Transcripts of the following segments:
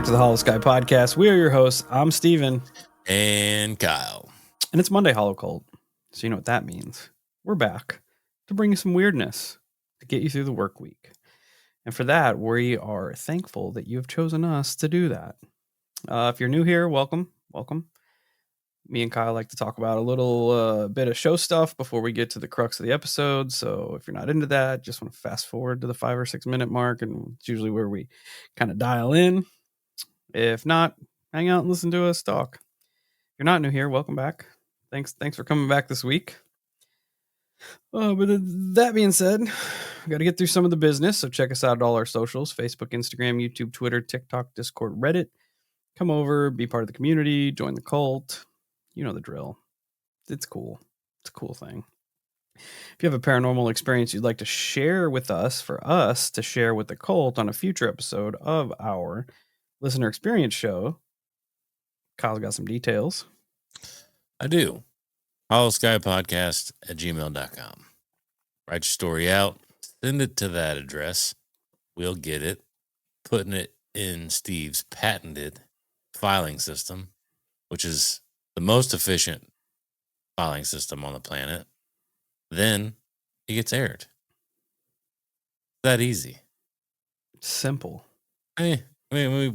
back to the Holosky podcast. We are your hosts. I'm Steven. And Kyle. And it's Monday Holo Cult. So you know what that means. We're back to bring you some weirdness to get you through the work week. And for that, we are thankful that you have chosen us to do that. If you're new here, welcome. Me and Kyle like to talk about a little bit of show stuff before we get to the crux of the episode. So if you're not into that, just want to fast forward to the 5 or 6 minute mark. And it's usually where we kind of dial in. If not, hang out and listen to us talk. If you're not new here, welcome back. Thanks for coming back this week. But that being said, we got to get through some of the business. So check us out at all our socials: Facebook, Instagram, YouTube, Twitter, TikTok, Discord, Reddit. Come over, be part of the community, join the cult. You know the drill. It's cool. It's a cool thing. If you have a paranormal experience you'd like to share with us, for us to share with the cult on a future episode of our listener experience show, Kyle's got some details. I do. holoskypodcast@gmail.com. Write your story out. Send it to that address. We'll get it. Putting it in Steve's patented filing system, which is the most efficient filing system on the planet. Then it gets aired. That easy. Simple. We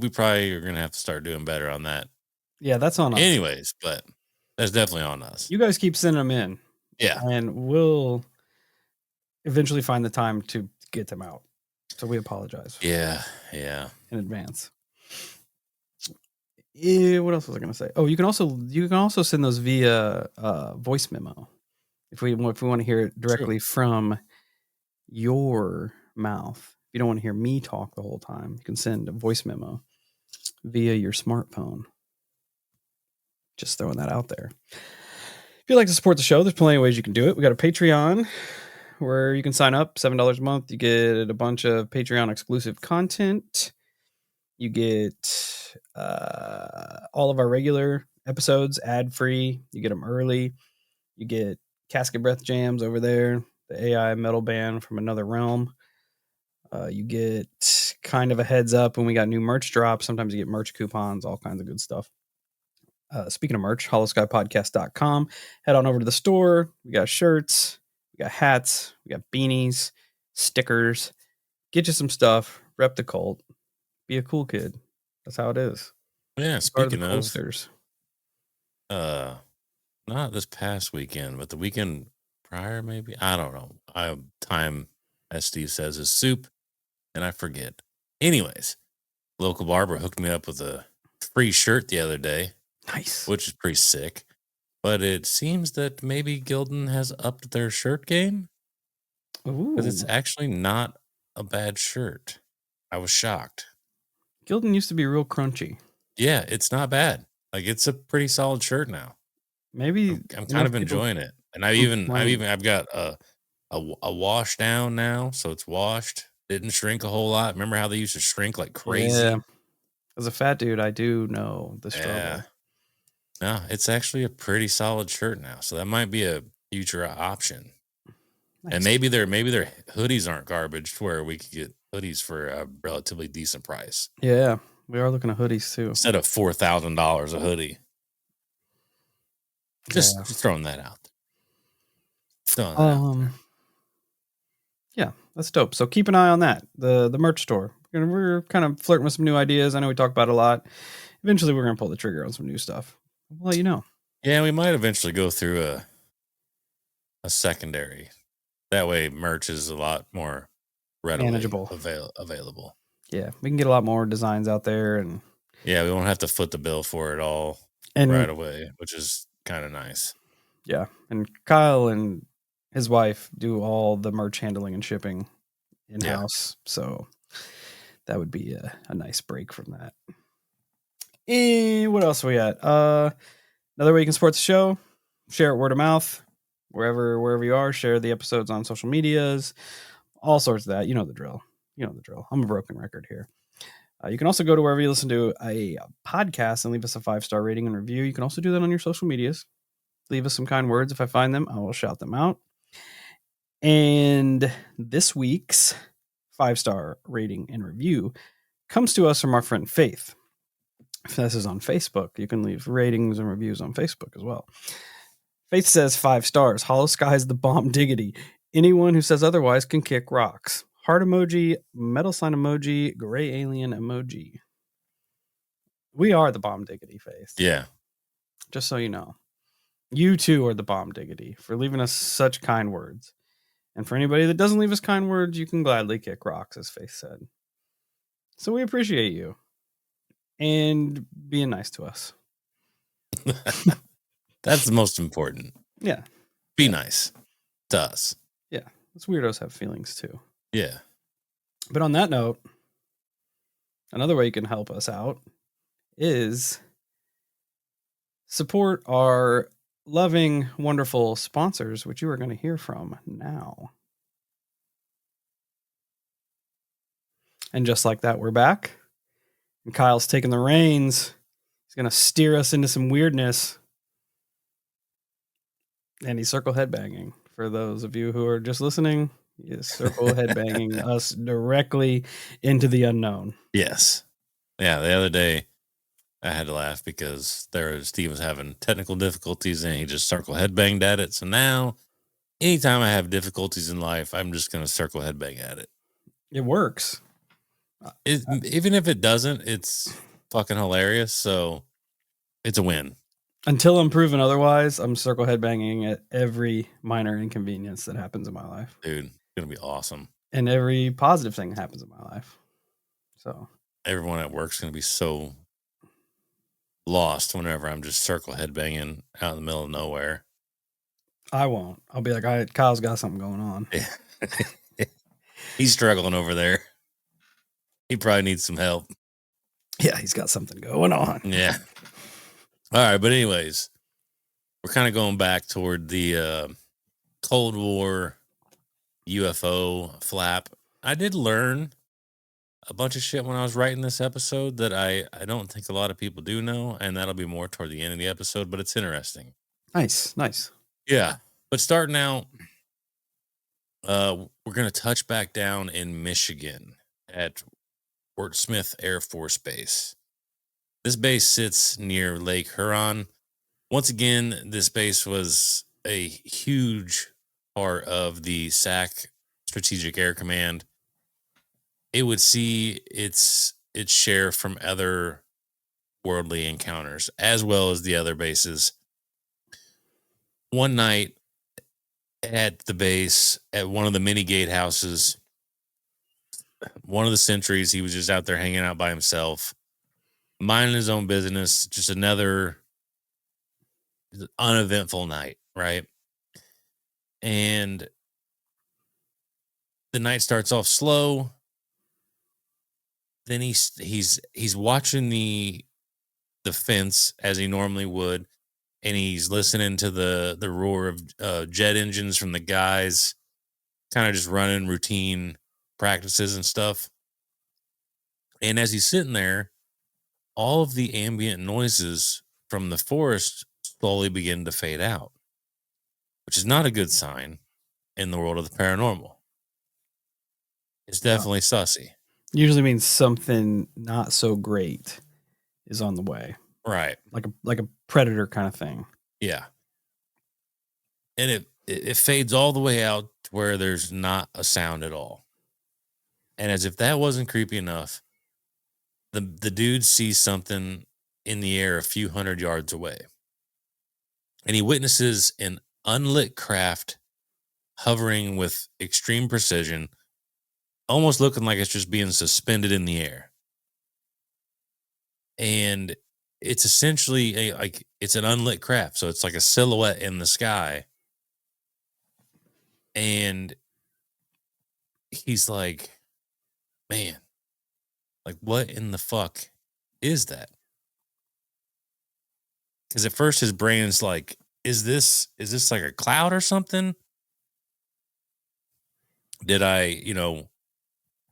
probably are going to have to start doing better on that. Yeah, that's on us. Anyways, but that's definitely on us. You guys keep sending them in. Yeah. And we'll eventually find the time to get them out. So we apologize. Yeah. In advance. What else was I going to say? Oh, you can also send those via voice memo. If we want to hear it directly from your mouth. If you don't want to hear me talk the whole time, you can send a voice memo via your smartphone. Just throwing that out there. If you'd like to support the show, there's plenty of ways you can do it. We got a Patreon where you can sign up, $7 a month. You get a bunch of Patreon exclusive content. You get all of our regular episodes ad-free. You get them early. You get Casket Breath Jams over there, the AI metal band from another realm. You get kind of a heads up when we got new merch drops. Sometimes you get merch coupons, all kinds of good stuff. Speaking of merch, holoskypodcast.com. Head on over to the store. We got shirts, we got hats, we got beanies, stickers. Get you some stuff. Rep the cult. Be a cool kid. That's how it is. Yeah, speaking of posters. Not this past weekend, but the weekend prior, maybe. I don't know. Time, as Steve says, is soup, and I forget. Anyways, local barber hooked me up with a free shirt the other day. Nice. Which is pretty sick. But it seems that maybe Gildan has upped their shirt game. Because it's actually not a bad shirt. I was shocked. Gildan used to be real crunchy. Yeah, it's not bad. Like, it's a pretty solid shirt now. Maybe I'm kind of enjoying it. And I've got a wash down now, so it's washed. Didn't shrink a whole lot. Remember how they used to shrink like crazy? Yeah. As a fat dude, I do know the struggle. Yeah. No, it's actually a pretty solid shirt now, so that might be a future option. Nice. And maybe their hoodies aren't garbage, to where we could get hoodies for a relatively decent price. Yeah, we are looking at hoodies too. Instead of $4,000 a hoodie. Just throwing that out there. Yeah, that's dope. So keep an eye on that. The merch store. We're kind of flirting with some new ideas. I know we talk about it a lot. Eventually, we're gonna pull the trigger on some new stuff. We'll let you know. Yeah, we might eventually go through a secondary. That way, merch is a lot more readily manageable, available. Yeah, we can get a lot more designs out there, and yeah, we won't have to foot the bill for it all right away, which is kind of nice. Yeah, and Kyle and his wife do all the merch handling and shipping in-house, so that would be a nice break from that. And what else are we at? Another way you can support the show: share it word of mouth, wherever you are. Share the episodes on social medias, all sorts of that. You know the drill. I'm a broken record here. You can also go to wherever you listen to a podcast and leave us a 5-star rating and review. You can also do that on your social medias. Leave us some kind words. If I find them, I will shout them out. And this week's 5-star rating and review comes to us from our friend Faith. If this is on Facebook, you can leave ratings and reviews on Facebook as well. Faith says 5 stars. Holosky is the bomb diggity. Anyone who says otherwise can kick rocks. Heart emoji, metal sign emoji, gray alien emoji. We are the bomb diggity, Faith. Yeah. Just so you know. You too are the bomb diggity for leaving us such kind words. And for anybody that doesn't leave us kind words, you can gladly kick rocks, as Faith said. So we appreciate you. And being nice to us. That's the most important. Yeah. Be nice to us. Yeah. Us weirdos have feelings too. Yeah. But on that note, another way you can help us out is support our loving, wonderful sponsors, which you are going to hear from now. And just like that, we're back. And Kyle's taking the reins. He's going to steer us into some weirdness. And he's circle headbanging. For those of you who are just listening, he is circle headbanging us directly into the unknown. Yes. Yeah, the other day I had to laugh because Steve was having technical difficulties and he just circle headbanged at it. So now, anytime I have difficulties in life, I'm just going to circle headbang at it. It works. Even if it doesn't, it's fucking hilarious. So it's a win. Until I'm proven otherwise, I'm circle headbanging at every minor inconvenience that happens in my life. Dude, it's going to be awesome. And every positive thing that happens in my life. So everyone at work's going to be so lost whenever I'm just circle headbanging out in the middle of nowhere. I won't. I'll be like, Kyle's got something going on. Yeah. He's struggling over there. He probably needs some help. Yeah, he's got something going on. Yeah. All right, but anyways, we're kind of going back toward the Cold War UFO flap. I did learn a bunch of shit when I was writing this episode that I don't think a lot of people do know, and that'll be more toward the end of the episode, but it's interesting. Nice. Yeah. But starting out, we're going to touch back down in Michigan at Wurtsmith Air Force Base. This base sits near Lake Huron. Once again, this base was a huge part of the SAC Strategic Air Command. It would see its share from other worldly encounters, as well as the other bases. One night at the base, at one of the mini gatehouses, one of the sentries, he was just out there hanging out by himself, minding his own business. Just another uneventful night, right? And the night starts off slow. Then he's watching the fence as he normally would, and he's listening to the roar of jet engines from the guys, kind of just running routine practices and stuff. And as he's sitting there, all of the ambient noises from the forest slowly begin to fade out, which is not a good sign in the world of the paranormal. It's definitely sussy. Usually means something not so great is on the way. Right. Like a predator kind of thing. Yeah. And it fades all the way out to where there's not a sound at all. And as if that wasn't creepy enough, the dude sees something in the air a few hundred yards away. And he witnesses an unlit craft hovering with extreme precision, almost looking like it's just being suspended in the air. And it's essentially it's an unlit craft. So it's like a silhouette in the sky. And he's like, man, like what in the fuck is that? Because at first his brain is like, is this like a cloud or something? Did I,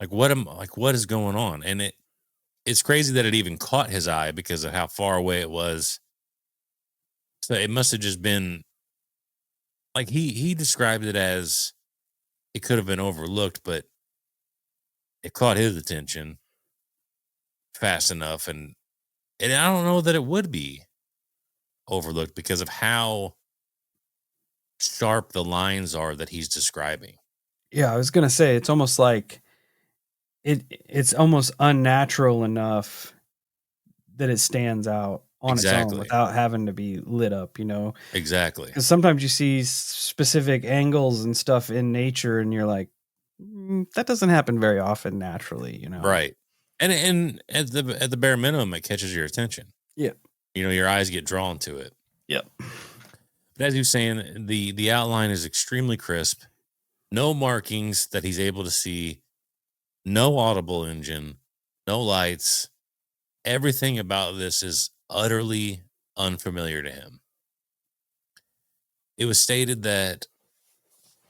what is going on? And it's crazy that it even caught his eye because of how far away it was. So it must have just been like he described it as it could have been overlooked, but it caught his attention fast enough, and And I don't know that it would be overlooked because of how sharp the lines are that he's describing. Yeah, I was gonna say it's almost like it's almost unnatural enough that it stands out on its own Exactly. without having to be lit up, you know? Exactly. Because sometimes you see specific angles and stuff in nature, and you're like, that doesn't happen very often naturally, you know? Right. And at the bare minimum, it catches your attention. Yeah. You know, your eyes get drawn to it. Yep. But as you're saying, the outline is extremely crisp. No markings that he's able to see. No audible engine. No lights. Everything about this is utterly unfamiliar to him. It was stated that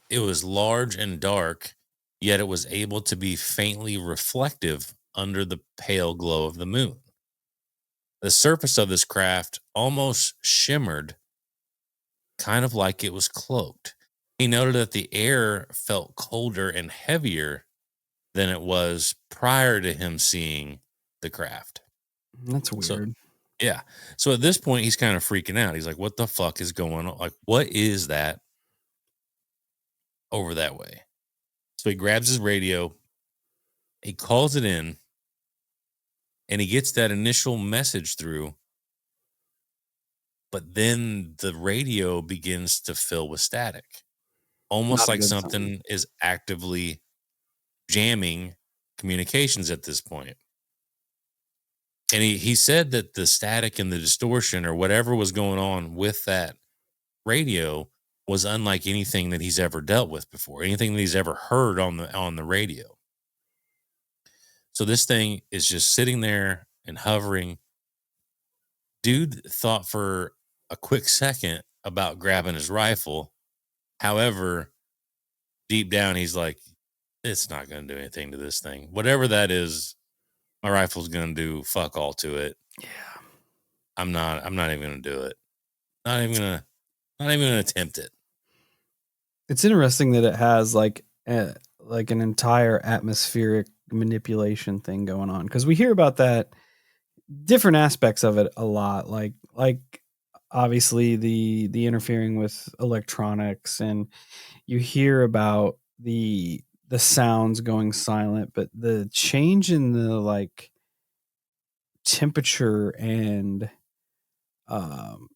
it was large and dark, yet it was able to be faintly reflective under the pale glow of the moon. The surface of this craft almost shimmered, kind of like it was cloaked. He noted that the air felt colder and heavier than it was prior to him seeing the craft. That's So, weird. yeah. So at this point, he's kind of freaking out. He's like, what the fuck is going on? Like, what is that over that way? So he grabs his radio, he calls it in, and he gets that initial message through. But then the radio begins to fill with static, almost Not a like good sign. something is actively jamming communications at this point. And he said that the static and the distortion or whatever was going on with that radio was unlike anything that he's ever dealt with before, anything that he's ever heard on the radio. So this thing is just sitting there and hovering. Dude thought for a quick second about grabbing his rifle. However, deep down he's like, it's not going to do anything to this thing. Whatever that is, my rifle's going to do fuck all to it. Yeah. I'm not even going to do it. Not even going to attempt it. It's interesting that it has like an entire atmospheric manipulation thing going on because we hear about that different aspects of it a lot, like obviously the interfering with electronics, and you hear about the sounds going silent, but the change in the like temperature and um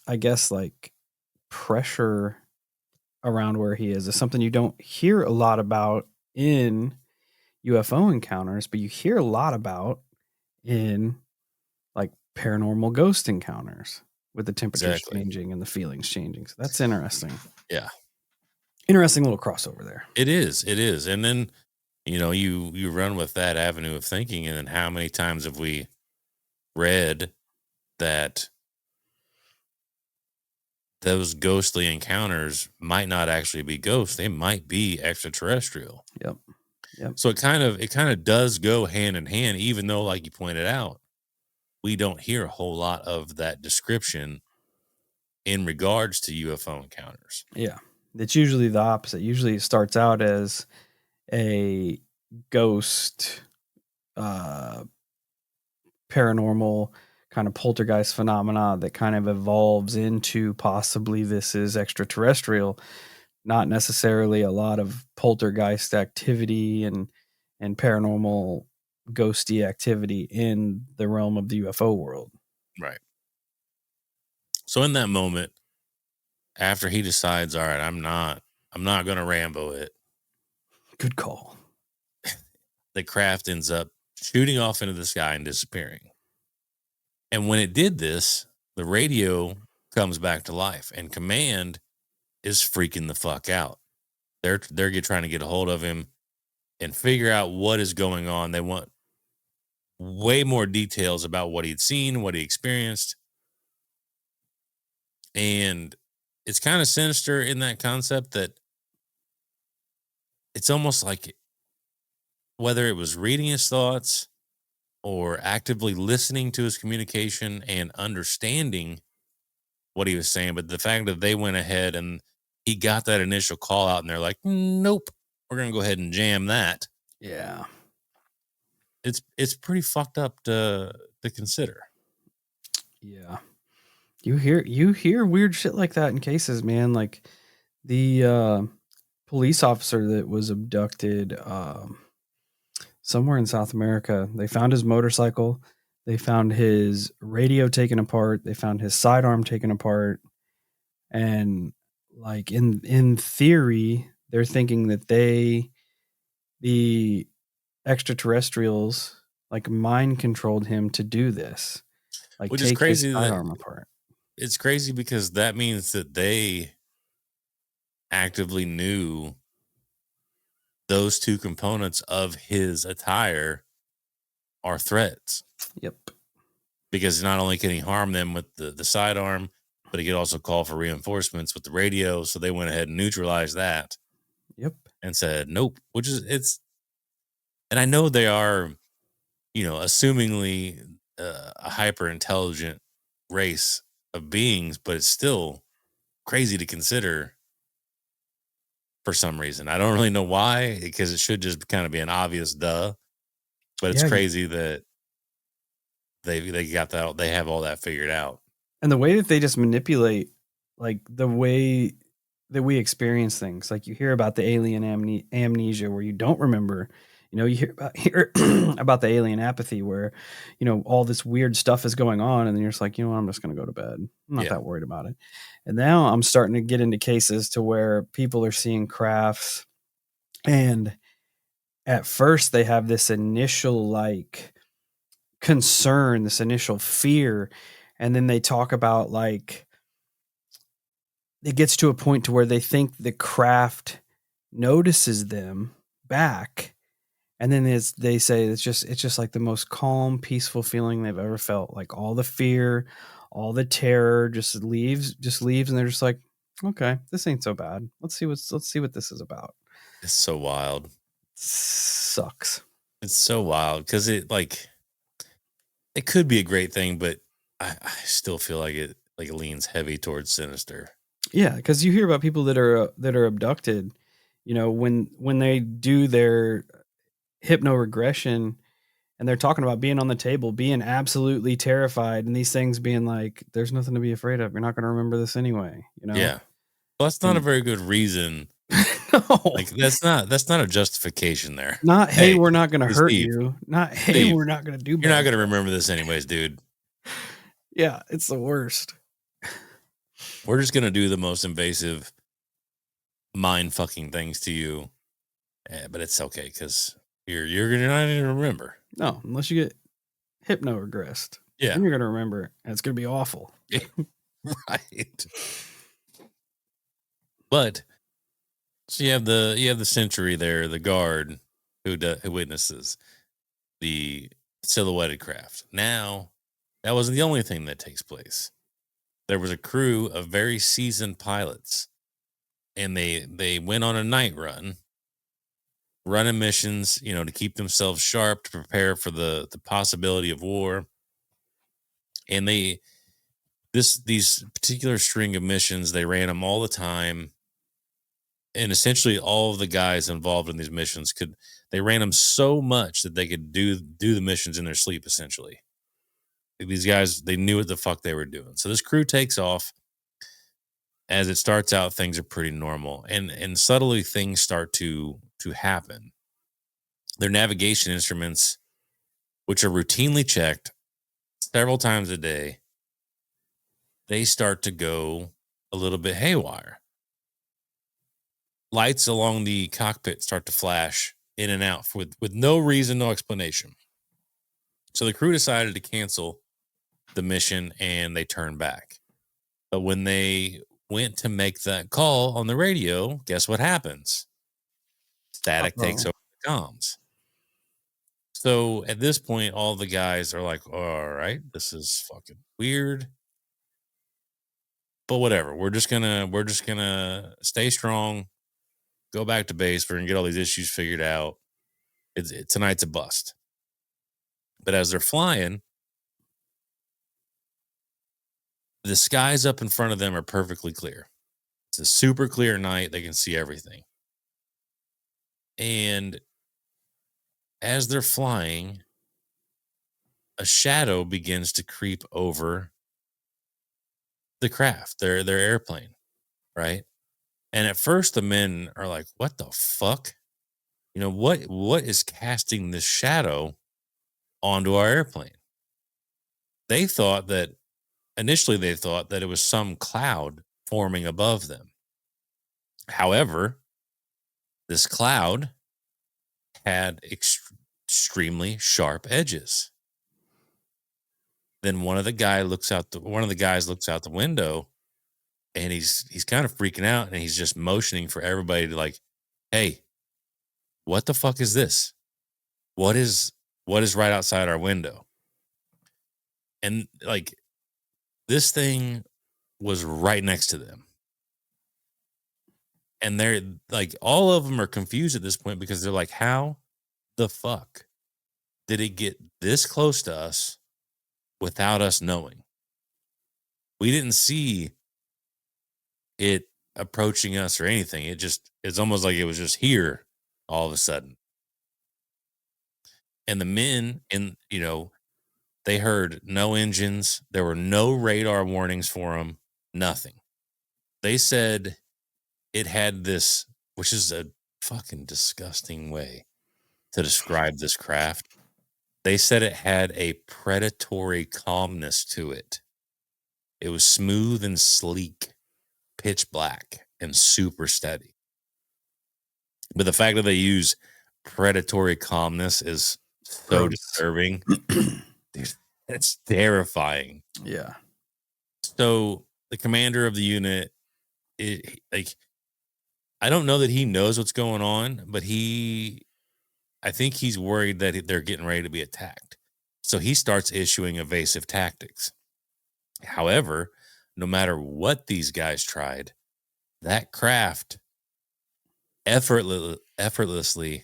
I guess like pressure around where he is something you don't hear a lot about in UFO encounters, but you hear a lot about in like paranormal ghost encounters with the temperatures Exactly. changing and the feelings changing. So that's interesting. Yeah. Interesting little crossover there. It is. It is. And then, you know, you run with that avenue of thinking, and then how many times have we read that those ghostly encounters might not actually be ghosts, they might be extraterrestrial. Yep. Yep. So it kind of does go hand in hand, even though, like you pointed out, we don't hear a whole lot of that description in regards to UFO encounters. Yeah. It's usually the opposite. Usually it starts out as a ghost, uh, paranormal kind of poltergeist phenomena that kind of evolves into possibly this is extraterrestrial, not necessarily a lot of poltergeist activity and paranormal ghosty activity in the realm of the UFO world. Right. So in that moment, after he decides, all right, I'm not gonna Rambo it, Good call. the craft ends up shooting off into the sky and disappearing. And when it did this, the radio comes back to life, and command is freaking the fuck out. Trying to get a hold of him and figure out what is going on. They want way more details about what he'd seen, what he experienced. And it's kind of sinister in that concept that it's almost like whether it was reading his thoughts or actively listening to his communication and understanding what he was saying, but the fact that they went ahead and he got that initial call out and they're like, nope, we're going to go ahead and jam that. Yeah. It's pretty fucked up to consider. Yeah. You hear weird shit like that in cases, man. Like the police officer that was abducted somewhere in South America. They found his motorcycle. They found his radio taken apart. They found his sidearm taken apart. And like in theory, they're thinking that the extraterrestrials, like mind controlled him to do this, like Which is take his crazy that sidearm apart. it's crazy because that means that they actively knew those two components of his attire are threats Yep. because not only can he harm them with the sidearm, but he could also call for reinforcements with the radio. So they went ahead and neutralized that Yep. and said, nope, which is and I know they are, assumingly a hyper intelligent race of beings, but it's still crazy to consider for some reason. I don't really know why, because it should just kind of be an obvious duh, but it's Yeah. crazy that they got that, they have all that figured out. And the way that they just manipulate, like the way that we experience things, like you hear about the alien amnesia where you don't remember, you hear about the alien apathy where, all this weird stuff is going on. And then you're just like, I'm just going to go to bed. I'm not Yeah. that worried about it. And now I'm starting to get into cases to where people are seeing crafts. And at first they have this initial like concern, this initial fear. And then they talk about like, it gets to a point to where they think the craft notices them back, and then they say it's just like the most calm, peaceful feeling they've ever felt. Like all the fear, all the terror just leaves, and they're just like, okay, this ain't so bad. Let's see what this is about. It's so wild. Sucks. It's so wild because it could be a great thing, but I still feel like it leans heavy towards sinister. Yeah, because you hear about people that are abducted, when they do their hypno regression and they're talking about being on the table, being absolutely terrified, and these things being like, "There's nothing to be afraid of. You're not going to remember this anyway," Yeah. Well, that's not a And very good reason. no, Like that's not a justification there. not hey, Hey, we're not going to hey, hurt Steve, you. Not hey, Steve, we're not going to do you're not bad gonna stuff. remember this anyways, dude. Yeah, it's the worst. We're just gonna do the most invasive mind fucking things to you. But it's okay because you're gonna not even remember. No, unless you get hypno regressed, Yeah. then you're going to remember, and it's going to be awful. Right. But so you have the sentry there, the guard who witnesses the silhouetted craft. Now, that wasn't the only thing that takes place. There was a crew of very seasoned pilots, and they went on a night run, running missions, to keep themselves sharp to prepare for the possibility of war. And these particular string of missions, they ran them all the time, and essentially all of the guys involved in these missions they ran them so much that they could do the missions in their sleep. Essentially, these guys, they knew what the fuck they were doing. So this crew takes off. As it starts out, things are pretty normal, and subtly things start to happen. Their navigation instruments, which are routinely checked several times a day, they start to go a little bit haywire. Lights along the cockpit start to flash in and out with no reason, no explanation. So the crew decided to cancel the mission and they turned back. But when they went to make that call on the radio, guess what happens? Static takes Uh-oh. over the comms. So at this point, all the guys are like, all right, this is fucking weird. But whatever. We're just gonna stay strong, go back to base. We're gonna get all these issues figured out. Tonight's a bust. But as they're flying, the skies up in front of them are perfectly clear. It's a super clear night. They can see everything. And as they're flying, a shadow begins to creep over the craft, their airplane, right? And at first the men are like, "What the fuck? What is casting this shadow onto our airplane?" They thought that initially they thought that it was some cloud forming above them. However, this cloud had extremely sharp edges. Then one of the guys looks out the window, and he's kind of freaking out, and he's just motioning for everybody to like, "Hey, what the fuck is this? What is what is right outside our window?" And like this thing was right next to them. And they're like all of them are confused at this point because they're like, "How the fuck did it get this close to us without us knowing? We didn't see it approaching us or anything. It's almost like it was just here all of a sudden." And the men they heard no engines. There were no radar warnings for them, nothing. They said it had this, which is a fucking disgusting way to describe this craft. They said it had a predatory calmness to it. It was smooth and sleek, pitch black, and super steady. But the fact that they use predatory calmness is so Gross. disturbing. Dude, it's terrifying. Yeah. So the commander of the unit, like, I don't know that he knows what's going on, but I think he's worried that they're getting ready to be attacked. So he starts issuing evasive tactics. However, no matter what these guys tried, that craft effortlessly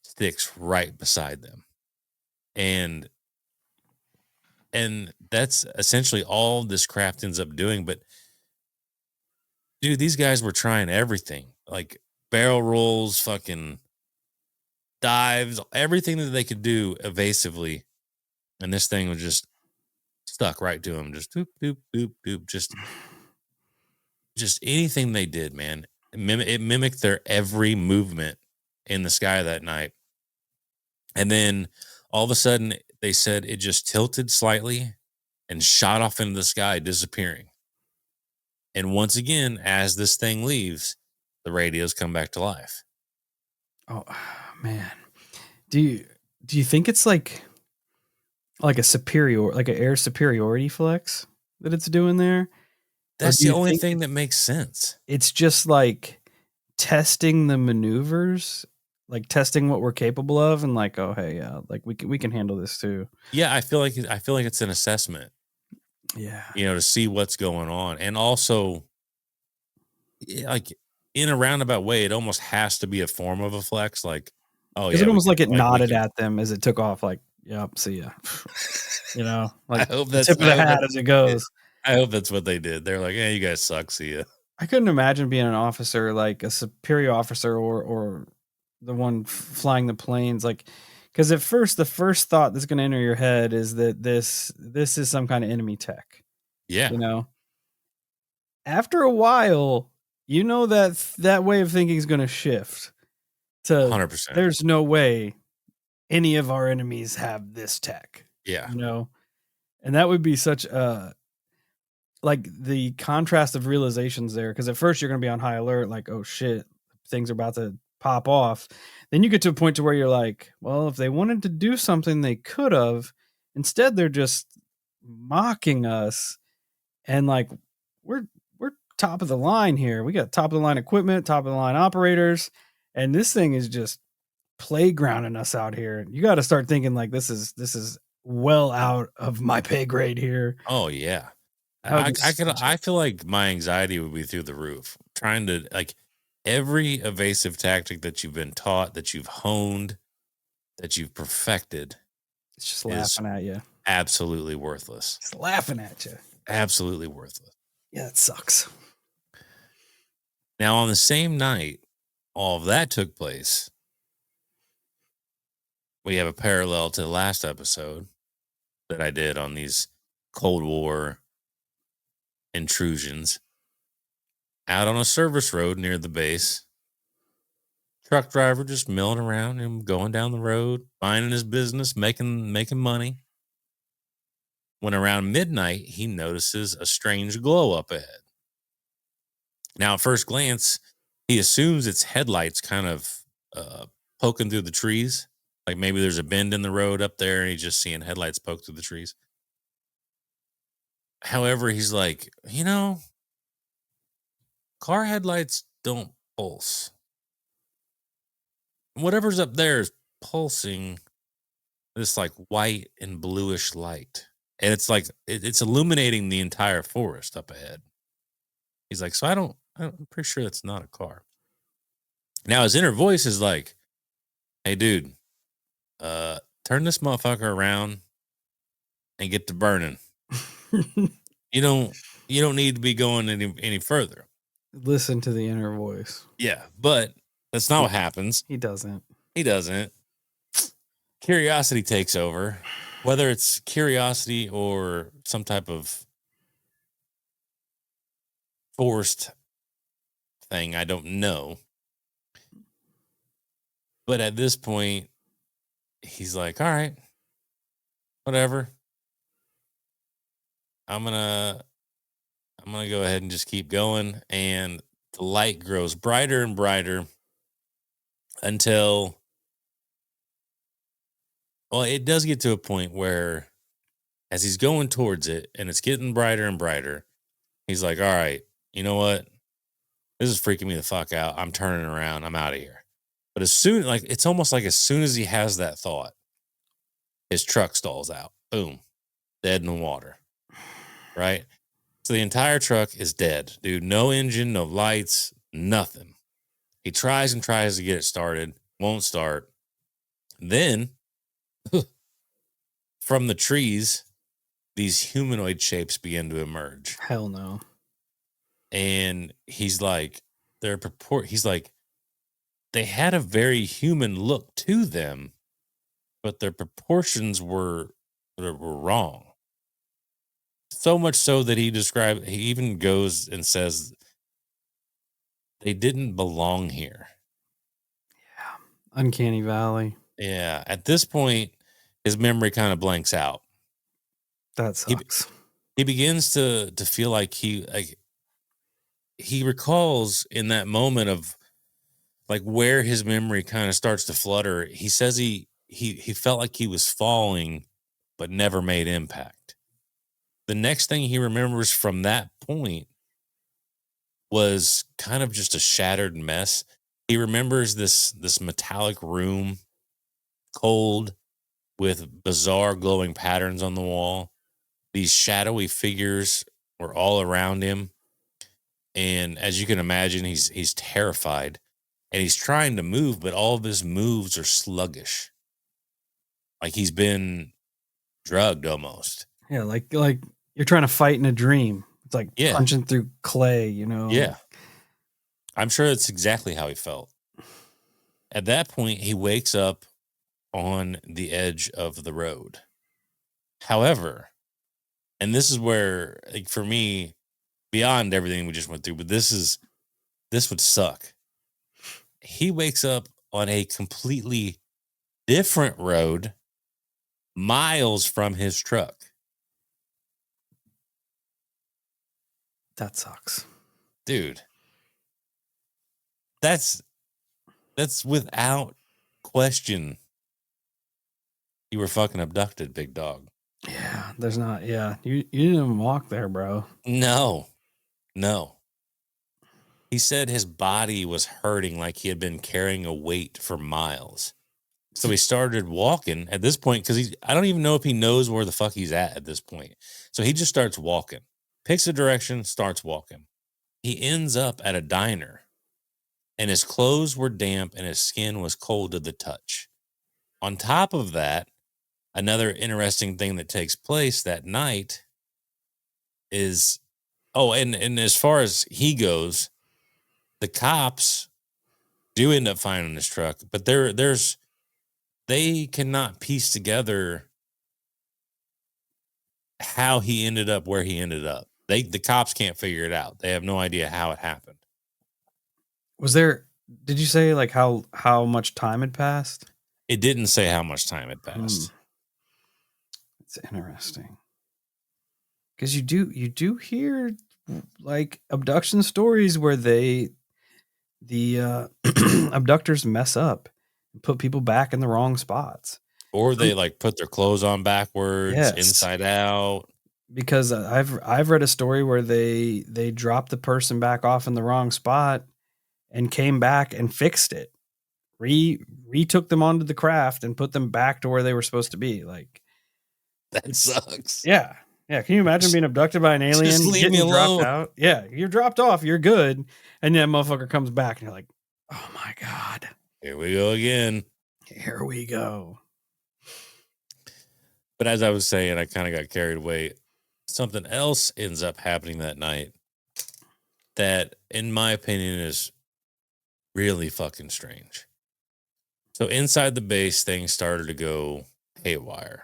sticks right beside them. And that's essentially all this craft ends up doing. But dude, these guys were trying everything, like barrel rolls, fucking dives, everything that they could do evasively, and this thing was just stuck right to him. Just doop doop doop doop. Just anything they did, man. It mimicked their every movement in the sky that night. And then all of a sudden, they said it just tilted slightly and shot off into the sky, disappearing. And once again, as this thing leaves, the radios come back to life. Oh man. Do you think it's like a superior, like an air superiority flex that it's doing there? Or That's do the you only think thing that makes sense. it's just like testing the maneuvers, like testing what we're capable of, and like, oh hey, yeah, like we can handle this too. Yeah, I feel like it's an assessment, Yeah, to see what's going on, and also, like in a roundabout way, it almost has to be a form of a flex. Like, oh is it yeah, almost like it we nodded can. at them as it took off? Like, yep, see ya. I Like hope the that's. tip of I the hope hat that's as it what they did. goes. I hope that's what they did. They're like, "Yeah, you guys suck. See ya." I couldn't imagine being an officer, like a superior officer, or the one flying the planes, like, because at first the first thought that's going to enter your head is that this is some kind of enemy tech. Yeah, You know, after a while, that way of thinking is going to shift to 100%. there's no way any of our enemies have this tech. Yeah, You know, and that would be such a like the contrast of realizations there, because at first you're going to be on high alert, like, oh shit, things are about to pop off. Then you get to a point to where you're like, well, if they wanted to do something they could have. Instead they're just mocking us, and like we're top of the line here. We got top of the line equipment, top of the line operators, and this thing is just playgrounding us out here. You got to start thinking like this is well out of my pay grade here. oh yeah. That would I be I could such a I feel like my anxiety would be through the roof trying to, like, every evasive tactic that you've been taught, that you've honed, that you've perfected it's just is laughing at you. absolutely worthless. Just laughing at you. Absolutely worthless. Yeah, it sucks. Now, on the same night all of that took place, we have a parallel to the last episode that I did on these Cold War intrusions out on a service road near the base. Truck driver just milling around and going down the road, minding his business, making money. When around midnight, he notices a strange glow up ahead. Now, at first glance, he assumes it's headlights kind of poking through the trees. Like maybe there's a bend in the road up there and he's just seeing headlights poke through the trees. However, he's like, car headlights don't pulse. Whatever's up there is pulsing this like white and bluish light. And it's like it's illuminating the entire forest up ahead. He's like, so I'm pretty sure that's not a car. Now his inner voice is like, hey dude, turn this motherfucker around and get to burning. You don't need to be going any further. Listen to the inner voice. Yeah, but that's not what happens. He doesn't. Curiosity takes over, whether it's curiosity or some type of forced thing, I don't know. But at this point, he's like, all right, whatever. I'm gonna go ahead and just keep going. And the light grows brighter and brighter until, well, it does get to a point where as he's going towards it and it's getting brighter and brighter, he's like, all right, you know what? This is freaking me the fuck out. I'm turning around. I'm out of here. But it's almost like as soon as he has that thought, his truck stalls out. Boom. Dead in the water. Right? So the entire truck is dead, dude. No engine, no lights, nothing. He tries and tries to get it started. Won't start. Then, from the trees, these humanoid shapes begin to emerge. Hell no. And he's like, they had a very human look to them, but their proportions were wrong. So much so that he even goes and says they didn't belong here. Yeah. Uncanny Valley. Yeah. At this point, his memory kind of blanks out. That sucks. He begins to feel like he recalls in that moment of like where his memory kind of starts to flutter. He says he felt like he was falling, but never made impact. The next thing he remembers from that point was kind of just a shattered mess. He remembers this metallic room, cold, with bizarre glowing patterns on the wall. These shadowy figures were all around him. And as you can imagine, he's terrified. And he's trying to move, but all of his moves are sluggish. Like he's been drugged almost. Yeah, like you're trying to fight in a dream. It's like punching through clay, Yeah. I'm sure that's exactly how he felt. At that point, he wakes up on the edge of the road. However, and this is where, like, for me, beyond everything we just went through, but this would suck. He wakes up on a completely different road, miles from his truck. That sucks. Dude. That's without question. You were fucking abducted, big dog. Yeah, there's not. Yeah, you didn't even walk there, bro. No. He said his body was hurting like he had been carrying a weight for miles. So he started walking at this point because I don't even know if he knows where the fuck he's at this point. So he just starts walking, picks a direction, starts walking. He ends up at a diner and his clothes were damp and his skin was cold to the touch. On top of that, another interesting thing that takes place that night is, and as far as he goes, the cops do end up finding his truck, but they cannot piece together how he ended up where he ended up. The cops can't figure it out. They have no idea how it happened. Was there? Did you say like how much time had passed? It didn't say how much time had Hmm, passed. it's interesting because you do hear like abduction stories where the abductors mess up and put people back in the wrong spots. Or Um, they like put their clothes on backwards, yes, inside out. because I've read a story where they dropped the person back off in the wrong spot and came back and fixed it. Retook them onto the craft and put them back to where they were supposed to be. Like That it's sucks. yeah. Yeah, can you imagine being abducted by an Just alien, leave me getting dropped alone. out? Yeah, you're dropped off, you're good, and then motherfucker comes back and you're like, "Oh my god. Here we go again. Here we go." But as I was saying, I kind of got carried away. Something else ends up happening that night that, in my opinion, is really fucking strange. So inside the base, things started to go haywire.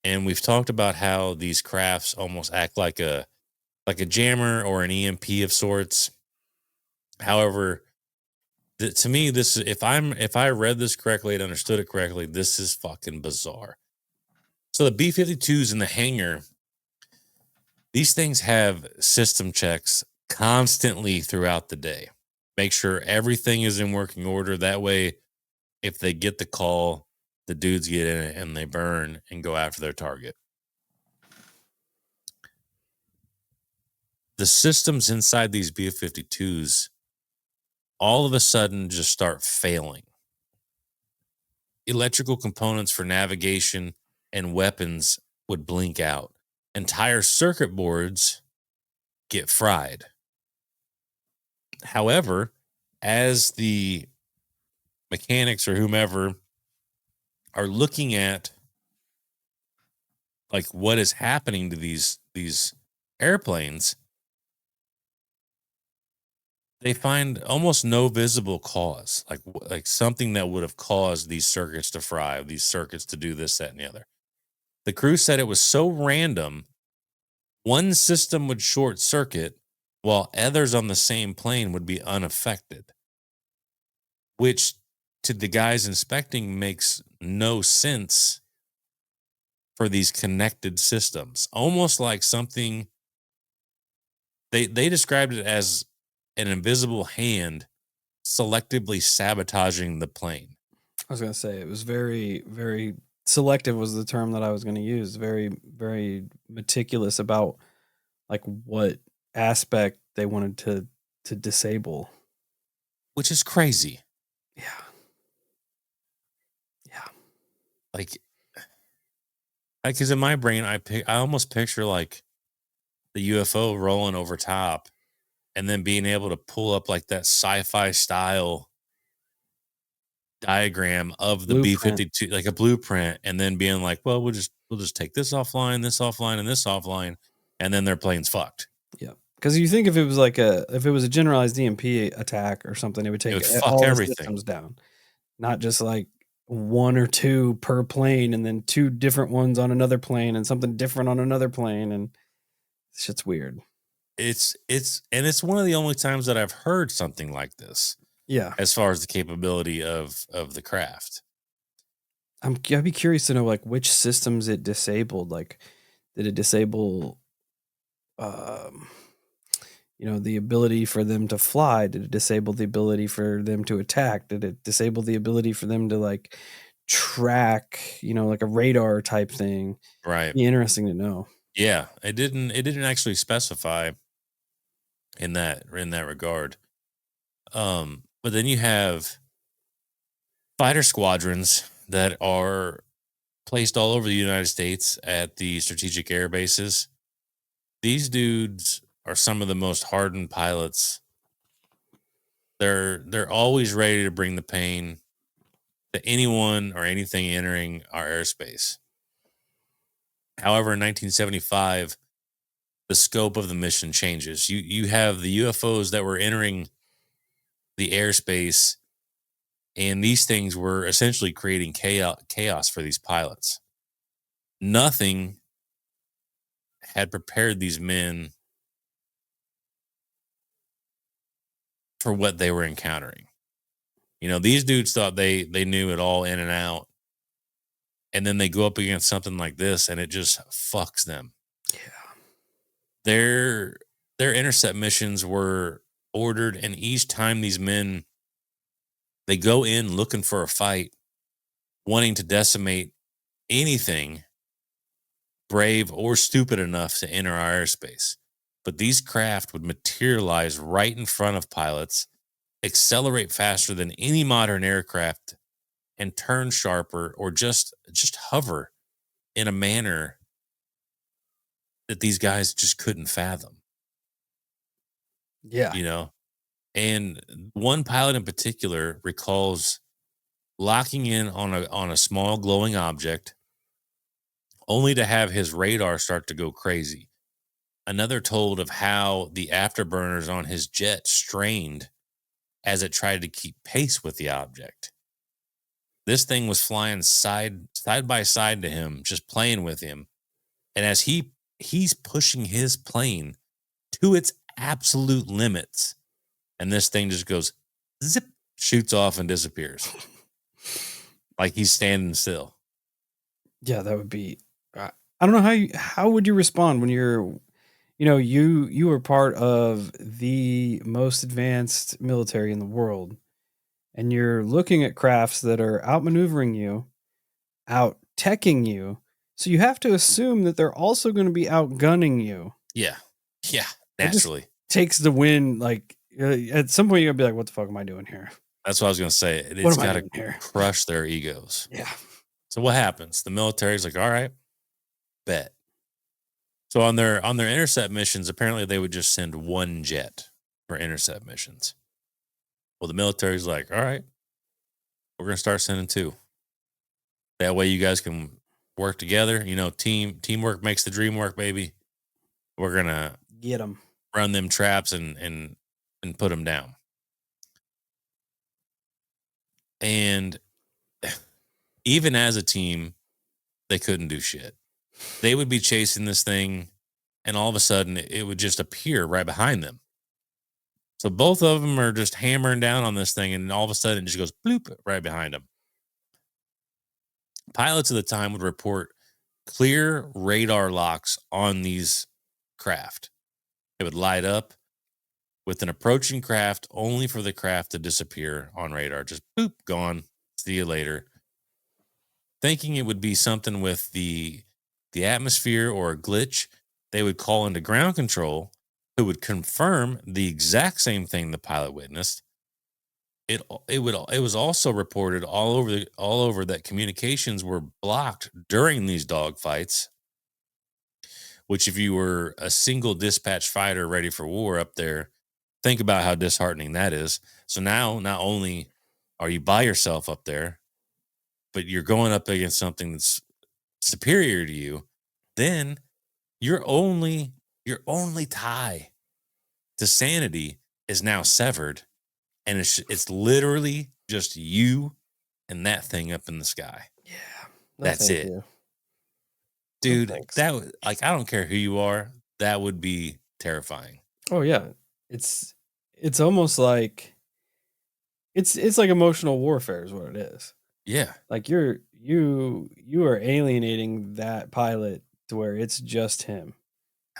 And we've talked about how these crafts almost act like a jammer or an EMP of sorts. However, to me, this is if I read this correctly and understood it correctly, this is fucking bizarre. So the B-52s in the hangar, these things have system checks constantly throughout the day. Make sure everything is in working order. That way, if they get the call, the dudes get in it and they burn and go after their target. The systems inside these B-52s all of a sudden just start failing. Electrical components for navigation and weapons would blink out. Entire circuit boards get fried. However, as the mechanics or whomever are looking at like what is happening to these airplanes, they find almost no visible cause, like something that would have caused these circuits to fry, these circuits to do this, that, and the other. The crew said it was so random. One system would short circuit while others on the same plane would be unaffected, which to the guys inspecting makes no sense for these connected systems. Almost like something they described it as an invisible hand selectively sabotaging the plane. I was gonna say it was very, very selective was the term that I was gonna use. Very, very meticulous about like what aspect they wanted to disable. Which is crazy. Yeah. Yeah. Like, because in my brain, I almost picture like the UFO rolling over top, and then being able to pull up like that sci-fi style diagram of the Blueprint. B-52, like a blueprint, and then being like, well, we'll just take this offline, and this offline, and then their plane's fucked. Yeah. Because you think if it was a generalized EMP attack or something, it would It take would fuck all the everything. systems down, not just like one or two per plane, and then two different ones on another plane, and something different on another plane, and shit's weird. It's one of the only times that I've heard something like this Yeah. as far as the capability of the craft. I'd be curious to know like which systems it disabled. Like, did it disable, um, the ability for them to fly? Did it disable the ability for them to attack? Did it disable the ability for them to like track, like a radar type thing? Right. Be interesting to know. Yeah. It didn't actually specify in that regard. But then you have fighter squadrons that are placed all over the United States at the strategic air bases. These dudes are some of the most hardened pilots. They're always ready to bring the pain to anyone or anything entering our airspace. However, in 1975, the scope of the mission changes. You have the UFOs that were entering the airspace, and these things were essentially creating chaos for these pilots. Nothing had prepared these men for what they were encountering. You know, these dudes thought they knew it all in and out, and then they go up against something like this, and it just fucks them. Yeah. Their intercept missions were ordered, and each time these men they go in looking for a fight, wanting to decimate anything brave or stupid enough to enter our airspace. But these craft would materialize right in front of pilots, accelerate faster than any modern aircraft, and turn sharper or just hover in a manner that these guys just couldn't fathom, Yeah. you know? And one pilot in particular recalls locking in on a small glowing object only to have his radar start to go crazy. Another told of how the afterburners on his jet strained as it tried to keep pace with the object. This thing was flying side by side to him, just playing with him. And as he's pushing his plane to its absolute limits, and this thing just goes zip, shoots off and disappears. Like he's standing still. Yeah, that would be. I don't know how would you respond when you were part of the most advanced military in the world, and you're looking at crafts that are outmaneuvering you, out teching you. So you have to assume that they're also going to be outgunning you. Yeah. Yeah. It just Naturally. takes the win. Like at some point, you're gonna be like, "What the fuck am I doing here? That's what I was going to say. What It's am I got to doing here?" crush their egos. Yeah. So what happens? The military's like, all right, bet. So on their intercept missions, apparently they would just send one jet for intercept missions. Well, the military's like, all right, we're gonna start sending two. That way you guys can work together. You know, teamwork makes the dream work, baby. We're gonna Get them. run them traps and put them down. And even as a team, they couldn't do shit. They would be chasing this thing, and all of a sudden it would just appear right behind them. So both of them are just hammering down on this thing, and all of a sudden it just goes bloop right behind them. Pilots at the time would report clear radar locks on these craft. It would light up with an approaching craft, only for the craft to disappear on radar. Just boop, gone. See you later. Thinking it would be something with the atmosphere or a glitch, they would call into ground control, who would confirm the exact same thing the pilot witnessed. It was also reported all over that communications were blocked during these dogfights. Which, if you were a single dispatch fighter ready for war up there, think about how disheartening that is. So now, not only are you by yourself up there, but you're going up against something that's superior to you. Then your only tie to sanity is now severed, and it's literally just you and that thing up in the sky. Yeah. No, That's thank it, you. No, dude. thanks. Like, I don't care who you are, that would be terrifying. Oh yeah. It's almost like it's like emotional warfare is what it is. Yeah. Like you are alienating that pilot to where it's just him.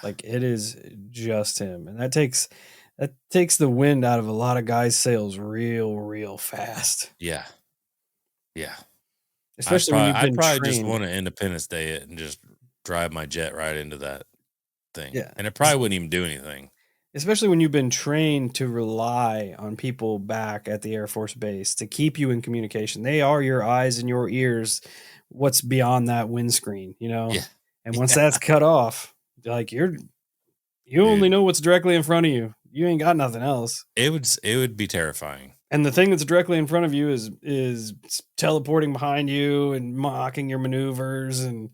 Like it is just him. And that takes the wind out of a lot of guys' sails real fast. Yeah. Yeah. Especially when you've I'd been probably just trained. want to Independence Day it and just drive my jet right into that thing. Yeah. And it probably wouldn't even do anything. Especially when you've been trained to rely on people back at the Air Force Base to keep you in communication. They are your eyes and your ears, what's beyond that windscreen, you know? Yeah. And once Yeah. that's cut off, like you only Dude, know what's directly in front of you. You ain't got nothing else. it would be terrifying. And the thing that's directly in front of you is teleporting behind you and mocking your maneuvers and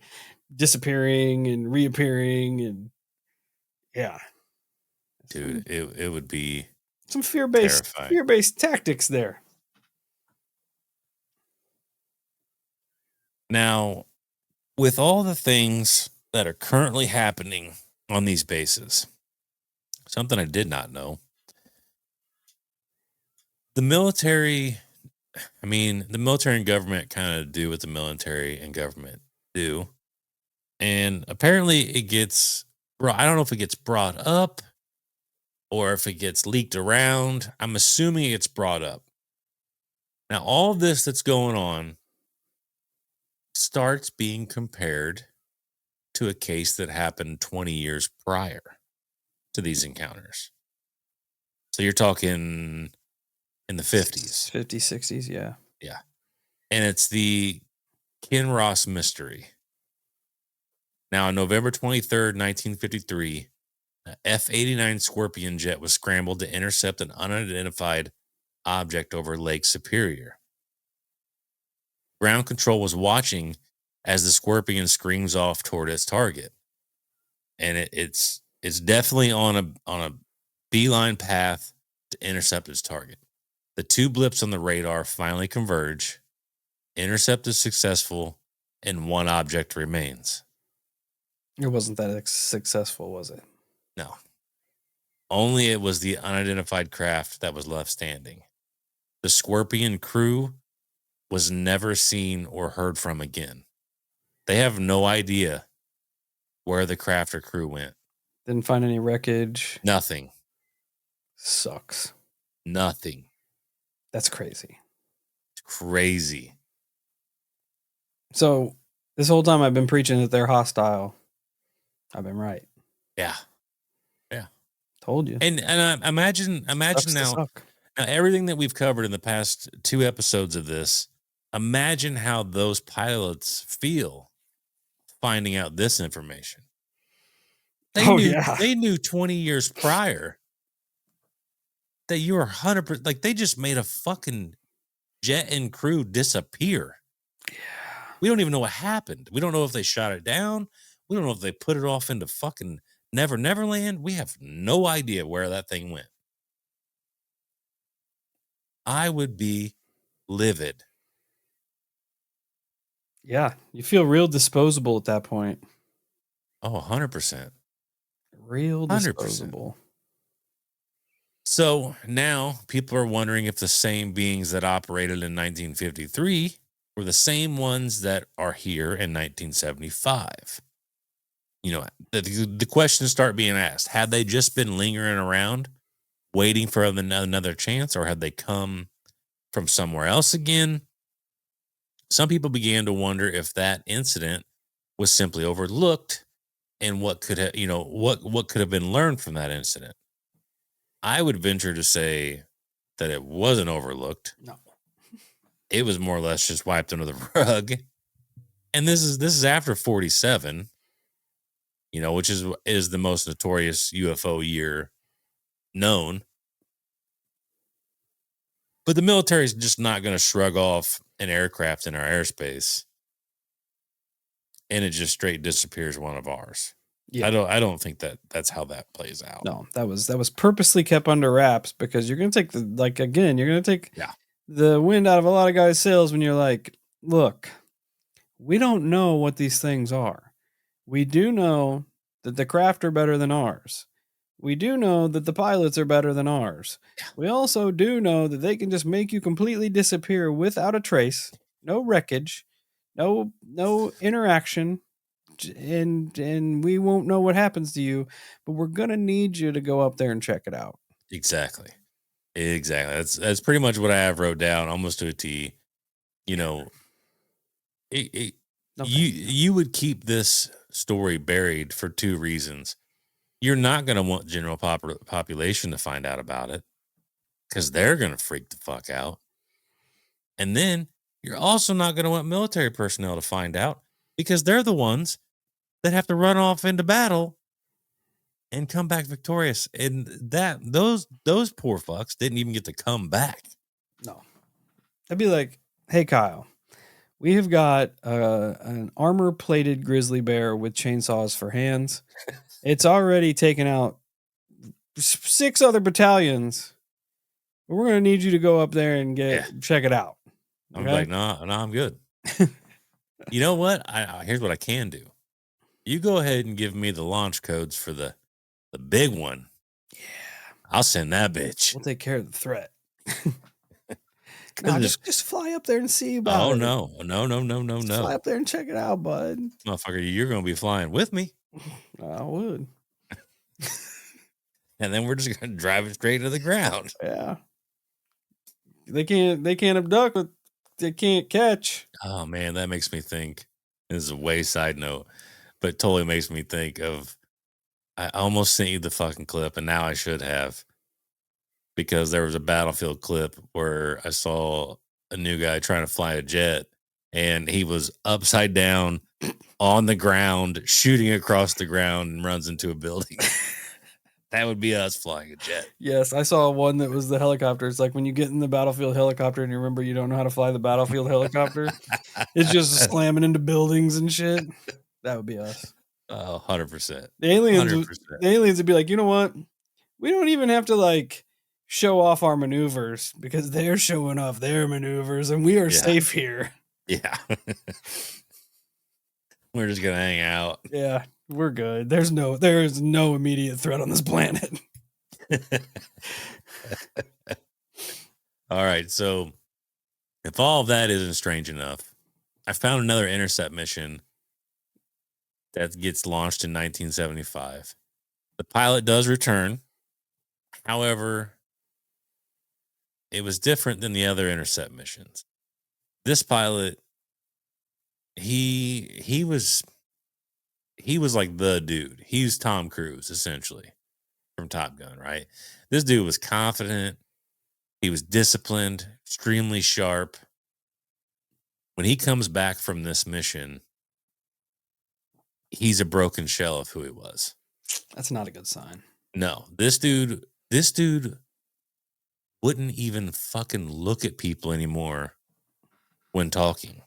disappearing and reappearing and yeah. Dude, it would be Some terrifying. fear-based tactics there. Now, with all the things that are currently happening on these bases. Something I did not know. The military, the military and government kind of do what the military and government do. And apparently it gets, I don't know if it gets brought up or if it gets leaked around. I'm assuming it gets brought up. Now, all this that's going on starts being compared to a case that happened 20 years prior to these encounters. So you're talking in the 50s. 50s, 60s, yeah. Yeah. And it's the Kinross mystery. Now, on November 23rd, 1953, an F-89 Scorpion jet was scrambled to intercept an unidentified object over Lake Superior. Ground control was watching as the Scorpion screams off toward its target. And it's definitely on a beeline path to intercept its target. The two blips on the radar finally converge. Intercept is successful, and one object remains. It wasn't that successful, was it? No. Only it was the unidentified craft that was left standing. The Scorpion crew was never seen or heard from again. They have no idea where the craft or crew went. Didn't find any wreckage. Nothing. Sucks. Nothing. That's crazy. It's crazy. So this whole time I've been preaching that they're hostile. I've been right. Yeah. Yeah. Told you. And imagine now everything that we've covered in the past 2 episodes of this, imagine how those pilots feel finding out this information. They knew 20 years prior that you were 100%, like they just made a fucking jet and crew disappear. Yeah. We don't even know what happened. We don't know if they shot it down. We don't know if they put it off into fucking Neverland. We have no idea where that thing went. I would be livid. Yeah, you feel real disposable at that point. Oh, 100%. Real disposable. 100%. So now people are wondering if the same beings that operated in 1953 were the same ones that are here in 1975. You know, the questions start being asked. Had they just been lingering around, waiting for another chance, or had they come from somewhere else again? Some people began to wonder if that incident was simply overlooked and what could have, what could have been learned from that incident. I would venture to say that it wasn't overlooked. No. It was more or less just wiped under the rug. And this is after 47, which is the most notorious UFO year known. But the military is just not going to shrug off an aircraft in our airspace and it just straight disappears one of ours. Yeah. I don't think that's how that plays out. No, that was purposely kept under wraps because you're going to take the wind out of a lot of guys' sails when you're like, look, we don't know what these things are. We do know that the craft are better than ours. We do know that the pilots are better than ours. Yeah. We also do know that they can just make you completely disappear without a trace, no wreckage, no interaction, and we won't know what happens to you, but we're going to need you to go up there and check it out. Exactly. That's pretty much what I have wrote down almost to a T. You would keep this story buried for 2 reasons. You're not going to want general population to find out about it because they're going to freak the fuck out. And then you're also not going to want military personnel to find out because they're the ones that have to run off into battle and come back victorious. And those poor fucks didn't even get to come back. No. I'd be like, hey, Kyle, we have got an armor-plated grizzly bear with chainsaws for hands. It's already taken out 6 other battalions. But we're going to need you to go up there and check it out. Okay? I'm like, no, I'm good. You know what? Here's what I can do. You go ahead and give me the launch codes for the big one. Yeah. I'll send that bitch. We'll take care of the threat. No, Because just fly up there and see about oh it. no, no, no, no, no, Just fly no, up there and check it out, bud. motherfucker, you're gonna be flying with me, I would. and then we're just gonna drive it straight to the ground. Yeah. They can't abduct what they can't catch. Oh man, that makes me think. This is a way side note, but totally makes me think of. I almost sent you the fucking clip, and now I should have, because there was a battlefield clip where I saw a new guy trying to fly a jet, and he was upside down on the ground, shooting across the ground, and runs into a building. That would be us flying a jet. Yes, I saw one that was the helicopter. It's like when you get in the battlefield helicopter and you remember you don't know how to fly the battlefield helicopter. It's just slamming into buildings and shit. That would be us. Oh, 100%. The aliens 100%. the aliens would be like, you know what? We don't even have to like show off our maneuvers because they're showing off their maneuvers and we are Yeah. safe here. Yeah. We're just going to hang out. Yeah, we're good. There is no immediate threat on this planet. All right. So if all of that isn't strange enough, I found another intercept mission that gets launched in 1975. The pilot does return. However, it was different than the other intercept missions. This pilot, he was like the dude. He's Tom Cruise essentially from Top Gun, right? This dude was confident. He was disciplined, extremely sharp. When he comes back from this mission, he's a broken shell of who he was. That's not a good sign. No, this dude wouldn't even fucking look at people anymore when talking.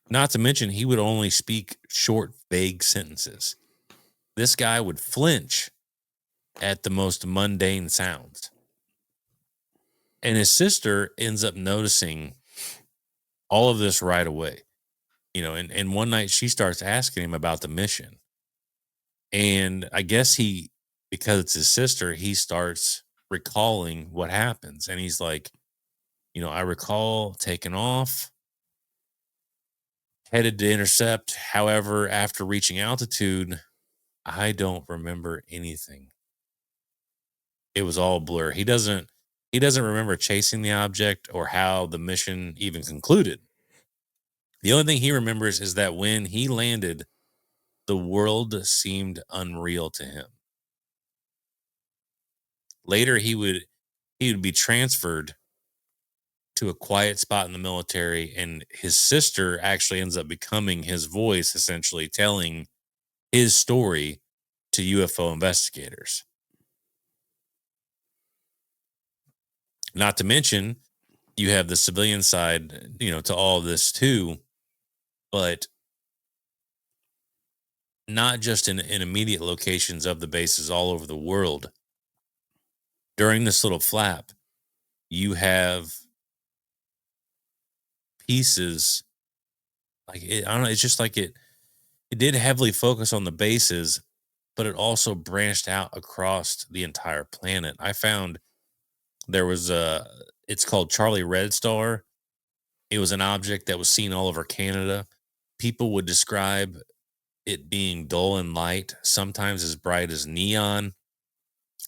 Not to mention, he would only speak short, vague sentences. This guy would flinch at the most mundane sounds. And his sister ends up noticing all of this right away. You know, and one night she starts asking him about the mission. And I guess because it's his sister, he starts recalling what happens. And he's like, you know, I recall taking off, headed to intercept. However, after reaching altitude, I don't remember anything. It was all blur. He doesn't remember chasing the object or how the mission even concluded. The only thing he remembers is that when he landed, the world seemed unreal to him. Later, he would be transferred to a quiet spot in the military, and his sister actually ends up becoming his voice, essentially telling his story to UFO investigators. Not to mention, you have the civilian side, you know, to all of this too, but not just in immediate locations of the bases all over the world. During this little flap, you have pieces like I don't know. It's just like it did heavily focus on the bases, but it also branched out across the entire planet. I found there was it's called Charlie Red Star. It was an object that was seen all over Canada. People would describe it being dull and light, sometimes as bright as neon.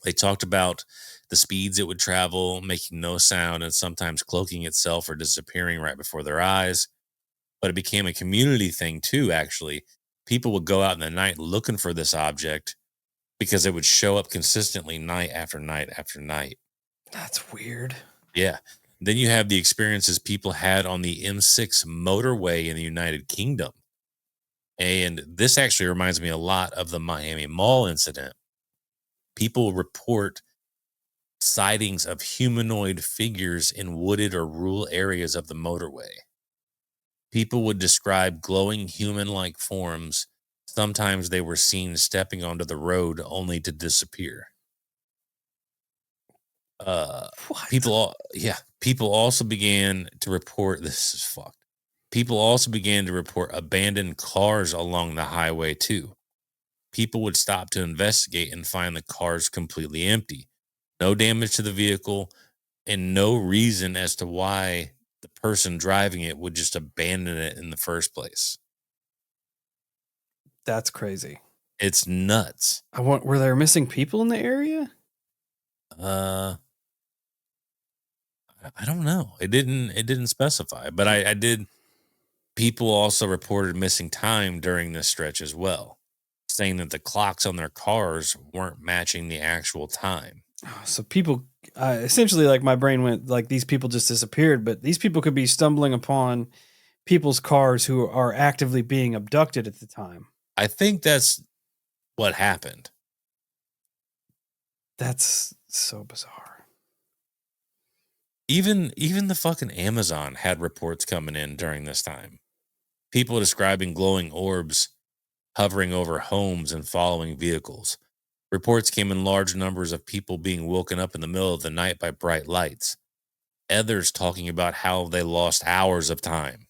They talked about the speeds it would travel, making no sound, and sometimes cloaking itself or disappearing right before their eyes. But it became a community thing too, actually. People would go out in the night looking for this object because it would show up consistently night after night after night. That's weird. Yeah. Then you have the experiences people had on the M6 motorway in the United Kingdom. And this actually reminds me a lot of the Miami Mall incident. People report sightings of humanoid figures in wooded or rural areas of the motorway. People would describe glowing human like forms. Sometimes they were seen stepping onto the road only to disappear. What? People also began to report this is fucked. People also began to report abandoned cars along the highway too. People would stop to investigate and find the cars completely empty. No damage to the vehicle and no reason as to why the person driving it would just abandon it in the first place. That's crazy. It's nuts. Were there missing people in the area? I don't know. It didn't specify, but I did. People also reported missing time during this stretch as well, saying that the clocks on their cars weren't matching the actual time. So people, essentially, like my brain went like these people just disappeared, but these people could be stumbling upon people's cars who are actively being abducted at the time. I think that's what happened. That's so bizarre. Even the fucking Amazon had reports coming in during this time. People describing glowing orbs hovering over homes and following vehicles. Reports came in large numbers of people being woken up in the middle of the night by bright lights. Others talking about how they lost hours of time,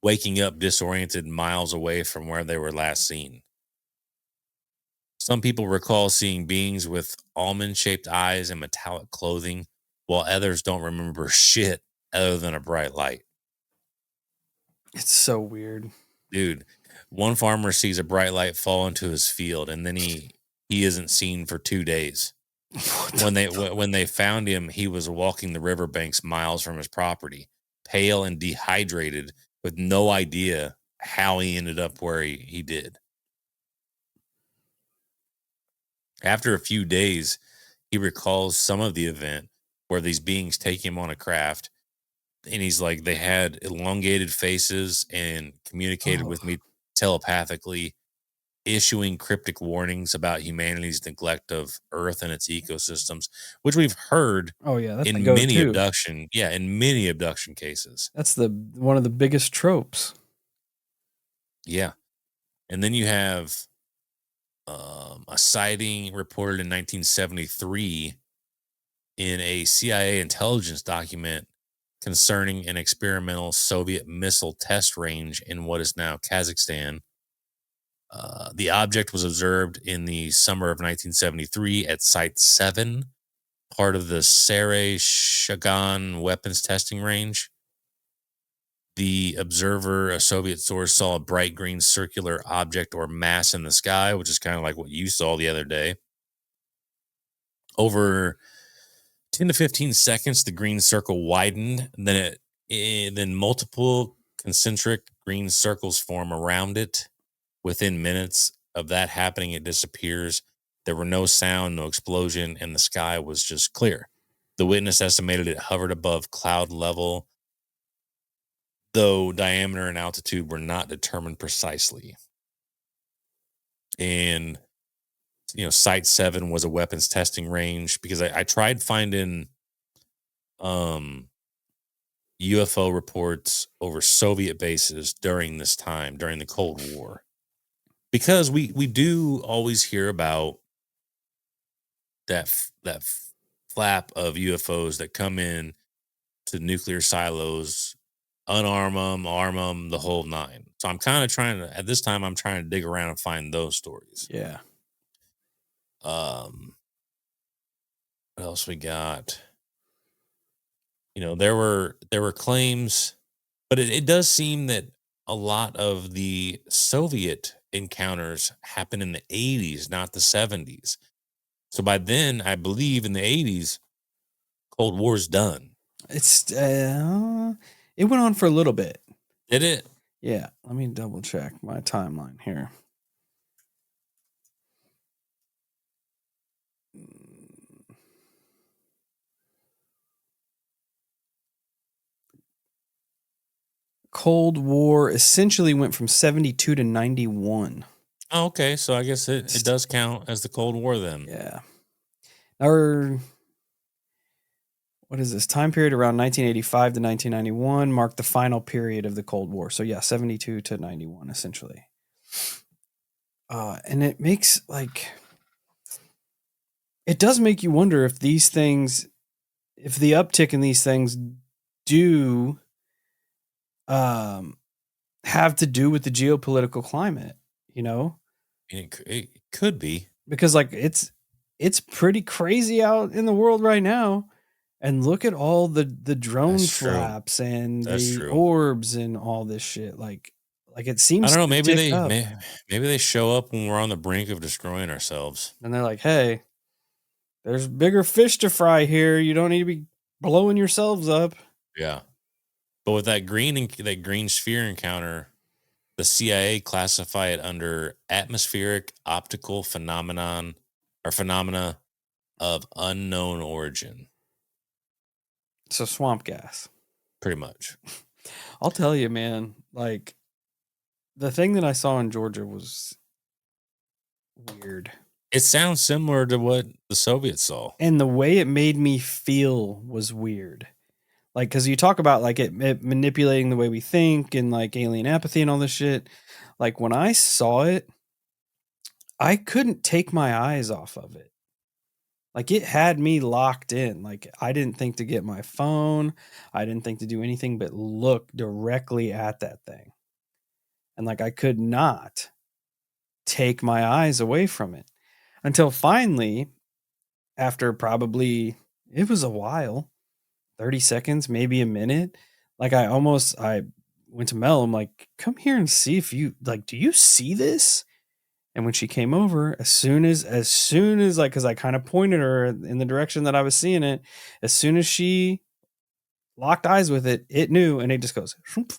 waking up disoriented miles away from where they were last seen. Some people recall seeing beings with almond-shaped eyes and metallic clothing, while others don't remember shit other than a bright light. It's so weird. Dude, one farmer sees a bright light fall into his field, and then he isn't seen for 2 days. When they found him, he was walking the riverbanks miles from his property, pale and dehydrated, with no idea how he ended up where he did. After a few days, he recalls some of the event where these beings take him on a craft, and he's like, they had elongated faces and communicated with me telepathically, issuing cryptic warnings about humanity's neglect of Earth and its ecosystems, which we've heard Oh yeah, that's a in go-to. in many abduction cases. That's one of the biggest tropes. Yeah. And then you have a sighting reported in 1973 in a CIA intelligence document concerning an experimental Soviet missile test range in what is now Kazakhstan. The object was observed in the summer of 1973 at Site 7, part of the Shagan weapons testing range. The observer, a Soviet source, saw a bright green circular object or mass in the sky, which is kind of like what you saw the other day. Over 10 to 15 seconds, the green circle widened, and then multiple concentric green circles form around it. Within minutes of that happening, it disappears. There were no sound, no explosion, and the sky was just clear. The witness estimated it hovered above cloud level, though diameter and altitude were not determined precisely. And, Site 7 was a weapons testing range, because I tried finding UFO reports over Soviet bases during this time, during the Cold War. Because we do always hear about that flap of UFOs that come in to nuclear silos, unarm them, arm them, the whole nine. So I'm kind of at this time, I'm trying to dig around and find those stories. Yeah. What else we got? There were claims, but it does seem that a lot of the Soviet encounters happened in the 80s, not the 70s. So by then, I believe in the 80s, Cold War's done. It went on for a little bit. Did it? Yeah. Let me double check my timeline here. Cold War essentially went from 72 to 91. Oh, okay. So I guess it does count as the Cold War then. Yeah. What is this? Time period around 1985 to 1991 marked the final period of the Cold War. So yeah, 72 to 91 essentially. And it makes it does make you wonder if the uptick in these things do have to do with the geopolitical climate, It could be. because like it's pretty crazy out in the world right now. And look at all the drone That's true. flaps and That's the true. orbs and all this shit. Like it I seems don't know. to tick up. Maybe they show up when we're on the brink of destroying ourselves. And they're like, hey, there's bigger fish to fry here. You don't need to be blowing yourselves up. Yeah. But with that green sphere encounter, the CIA classify it under atmospheric optical phenomenon or phenomena of unknown origin. So swamp gas. Pretty much. I'll tell you, man, like the thing that I saw in Georgia was weird. It sounds similar to what the Soviets saw. And the way it made me feel was weird. Like, because you talk about like it manipulating the way we think and like alien apathy and all this shit. Like when I saw it, I couldn't take my eyes off of it. Like it had me locked in. Like I didn't think to get my phone. I didn't think to do anything but look directly at that thing. And like I could not take my eyes away from it until finally, after probably, it was a while, 30 seconds, maybe a minute. Like I went to Mel. I'm like, come here and see if you like, do you see this? And when she came over, as soon as like, cause I kind of pointed her in the direction that I was seeing it, as soon as she locked eyes with it, it knew, and it just goes, shoomp.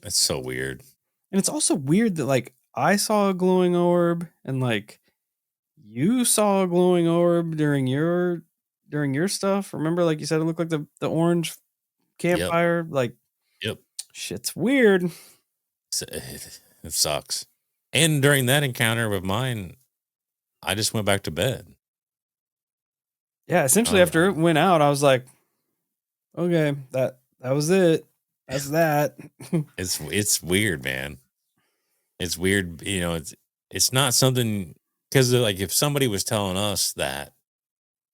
That's so weird. And it's also weird that like I saw a glowing orb and like you saw a glowing orb during your stuff. Remember, like you said, it looked like the orange Yep. campfire. Like, Yep. shit's weird. It sucks. And during that encounter with mine, I just went back to bed. Yeah, essentially after it went out, I was like, okay, that was it. That's that. It's weird, man. It's weird, it's not something, because like if somebody was telling us that,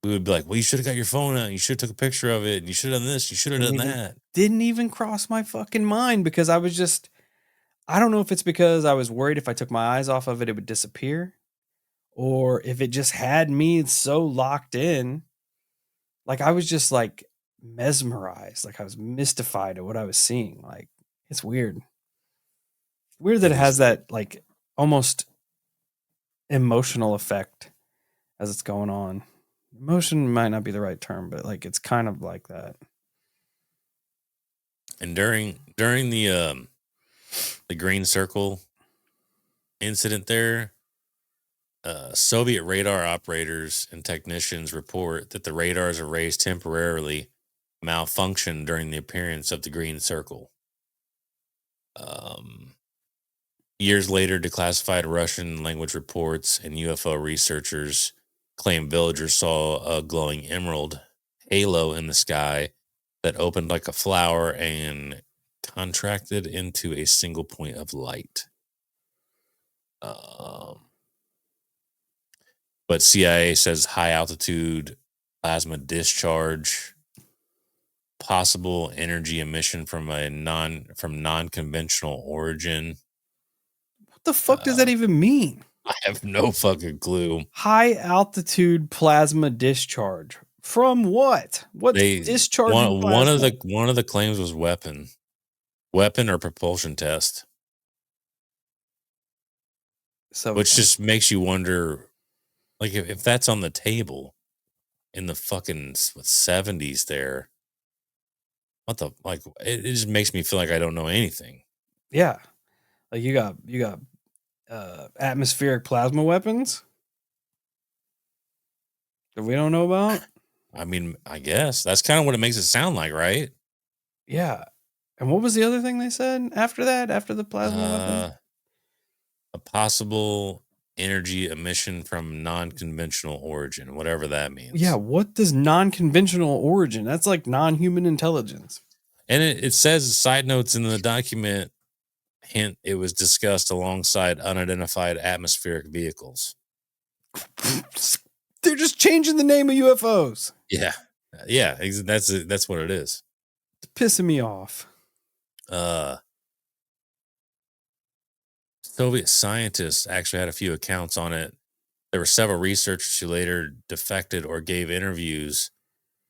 we would be like, well, you should have got your phone out, you should have took a picture of it, and you should have done this, you should have done that. Didn't even cross my fucking mind because I was just, I don't know if it's because I was worried if I took my eyes off of it, it would disappear, or if it just had me so locked in. Like I was just like mesmerized, like I was mystified at what I was seeing. Like it's weird. Weird that it has that like almost emotional effect as it's going on. Emotion might not be the right term, but like it's kind of like that. And during the green circle incident there, Soviet radar operators and technicians report that the radars erased temporarily malfunctioned during the appearance of the green circle. Years later, declassified Russian language reports and UFO researchers claim villagers saw a glowing emerald halo in the sky that opened like a flower and contracted into a single point of light. But CIA says high altitude plasma discharge, possible energy emission from non-conventional origin. What the fuck does that even mean? I have no fucking clue. High altitude plasma discharge from what? What's discharging plasma? One of the claims was weapon or propulsion test. So Which just makes you wonder, like if that's on the table in the fucking 70s there, what the, like it just makes me feel like I don't know anything. Yeah, like you got atmospheric plasma weapons that we don't know about. I mean, I guess that's kind of what it makes it sound like, right? Yeah. And what was the other thing they said after that? After the plasma weapon? A possible energy emission from non-conventional origin, whatever that means. Yeah, what does non-conventional origin? That's like non-human intelligence. And it says side notes in the document, hint it was discussed alongside unidentified atmospheric vehicles. They're just changing the name of UFOs. Yeah. That's what it is. It's pissing me off. Soviet scientists actually had a few accounts on it. There were several researchers who later defected or gave interviews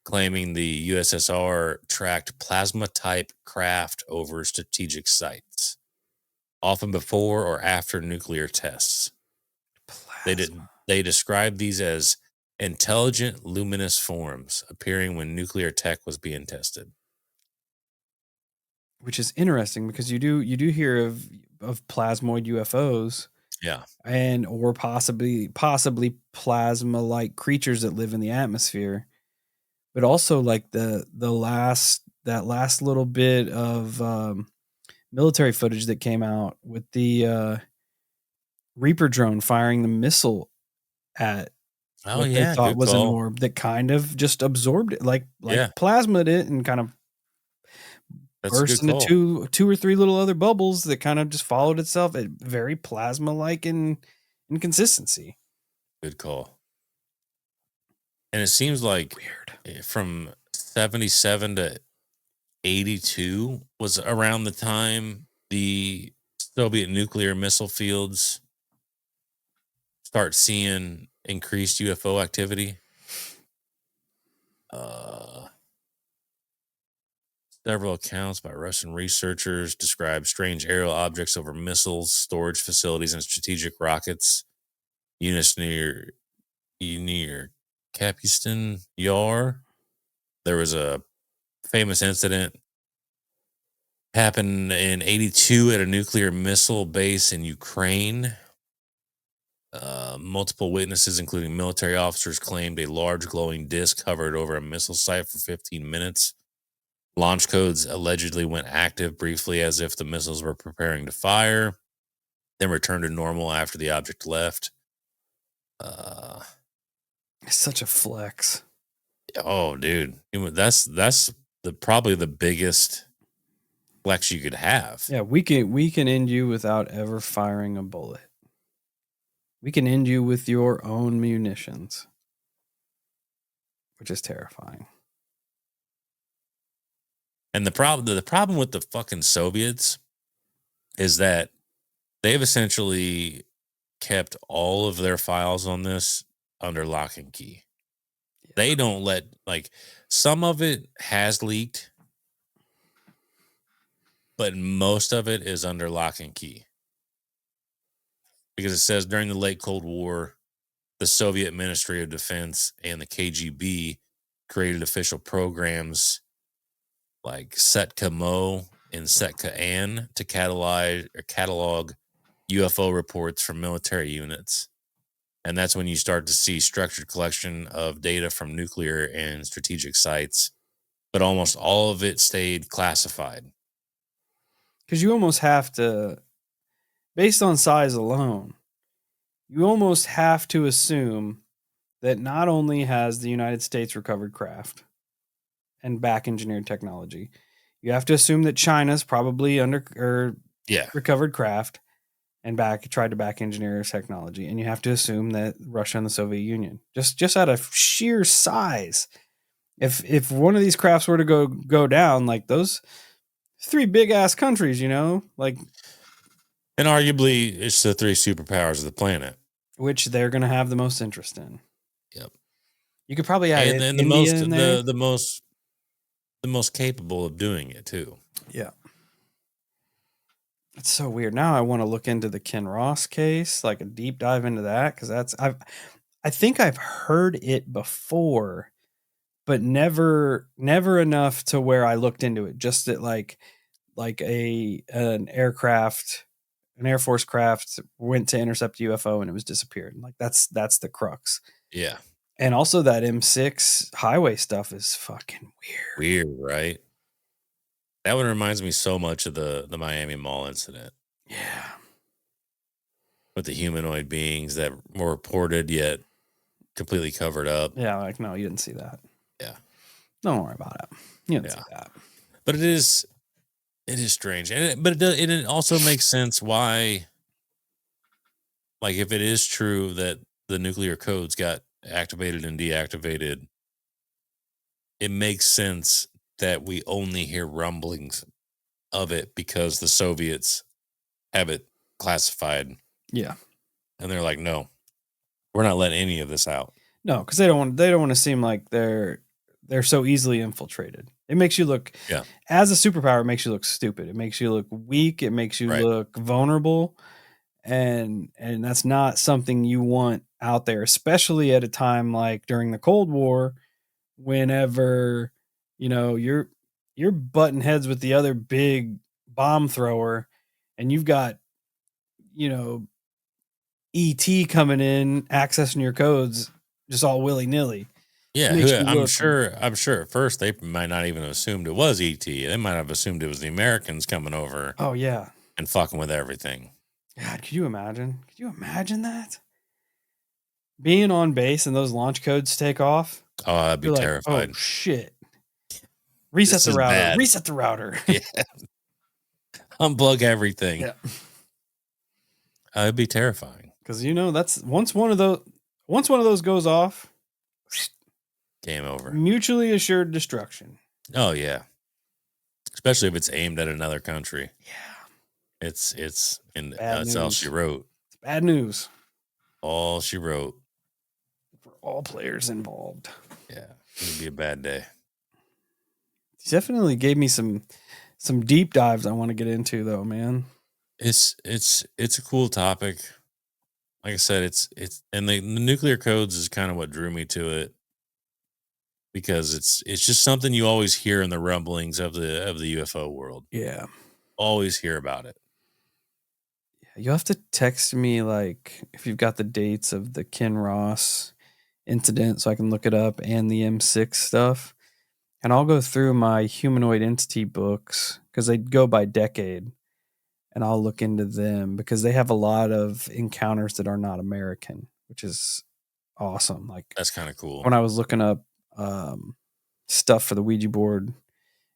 claiming the USSR tracked plasma type craft over strategic sites, often before or after nuclear tests. Plasma, They described these as intelligent luminous forms appearing when nuclear tech was being tested. which is interesting because you do hear of plasmoid UFOs Yeah. and or possibly plasma like creatures that live in the atmosphere, but also like that last little bit of military footage that came out with the Reaper drone firing the missile at Oh what they yeah, thought good was an call. orb that kind of just absorbed it, like Yeah, plasmaed it and kind of that's a good burst into call. two or three little other bubbles that kind of just followed itself at very plasma like in consistency. Good call. And it seems like Weird. from 77 to 82 was around the time the Soviet nuclear missile fields start seeing increased UFO activity. Uh, Several accounts by Russian researchers describe strange aerial objects over missiles, storage facilities, and strategic rockets. Units near Kapustin Yar. There was a famous incident happened in 82 at a nuclear missile base in Ukraine. Multiple witnesses, including military officers, claimed a large glowing disc hovered over a missile site for 15 minutes. Launch codes allegedly went active briefly as if the missiles were preparing to fire, then returned to normal after the object left. Uh, It's such a flex. oh, dude, that's the probably the biggest flex you could have. Yeah, we can end you without ever firing a bullet. We can end you with your own munitions, which is terrifying. And the problem with the fucking Soviets is that they've essentially kept all of their files on this under lock and key. They don't let like some of it has leaked, but most of it is under lock and key. Because it says during the late Cold War, the Soviet Ministry of Defense and the KGB created official programs like Setka Mo and Setka An to catalog UFO reports from military units. And that's when you start to see structured collection of data from nuclear and strategic sites. But almost all of it stayed classified. Because you almost have to, based on size alone, you almost have to assume that not only has the United States recovered craft and back engineered technology, you have to assume that China's probably under or Yeah. recovered craft and back tried to back engineer technology, and you have to assume that Russia and the Soviet Union, just out of sheer size, if one of these crafts were to go down, like those three big ass countries, like And arguably, it's the three superpowers of the planet. which they're going to have the most interest in. Yep. You could probably add And then the India most in there. the most capable of doing it too. Yeah. It's so weird. Now I want to look into the Ken Ross case, like a deep dive into that, because I think I've heard it before, but never enough to where I looked into it. Just that like an aircraft, an Air Force craft went to intercept a UFO and it was disappeared. Like that's the crux. Yeah. And also that M6 highway stuff is fucking weird. Weird, right? That one reminds me so much of the Miami Mall incident Yeah. with the humanoid beings that were reported yet completely covered up. Yeah, like no, you didn't see that. Yeah. Don't worry about it. You didn't Yeah. see that. But it is strange. And it also makes sense why, like, if it is true that the nuclear codes got activated and deactivated, it makes sense that we only hear rumblings of it because the Soviets have it classified. Yeah. And they're like, no, we're not letting any of this out. No, because they don't want to seem like they're so easily infiltrated. It makes you look, as a superpower, it makes you look stupid. It makes you look weak. It makes you look vulnerable. And that's not something you want out there, especially at a time like during the Cold War, whenever, you're butting heads with the other big bomb thrower, and you've got, ET coming in, accessing your codes just all willy-nilly. Yeah, I'm sure at first they might not even have assumed it was ET. They might have assumed it was the Americans coming over. Oh, yeah. And fucking with everything. God, could you imagine? Could you imagine that? Being on base and those launch codes take off. Oh, I'd be terrified. Like, oh, shit. Reset the router. Bad. Reset the router. Yeah. Unplug everything. Yeah. It'd be terrifying. Because that's once one of those goes off, game over. Mutually assured destruction. Oh yeah. Especially if it's aimed at another country. Yeah. It's that's all she wrote. It's bad news. All she wrote. For all players involved. Yeah. It'd be a bad day. Definitely gave me some deep dives I want to get into though, man. It's a cool topic. Like I said, it's and the nuclear codes is kind of what drew me to it, because it's just something you always hear in the rumblings of the UFO world. Yeah, always hear about it. Yeah, you have to text me like if you've got the dates of the Ken Ross incident, so I can look it up, and the M6 stuff, and I'll go through my humanoid entity books because they go by decade. And I'll look into them because they have a lot of encounters that are not American, which is awesome. Like, that's kind of cool. When I was looking up stuff for the Ouija board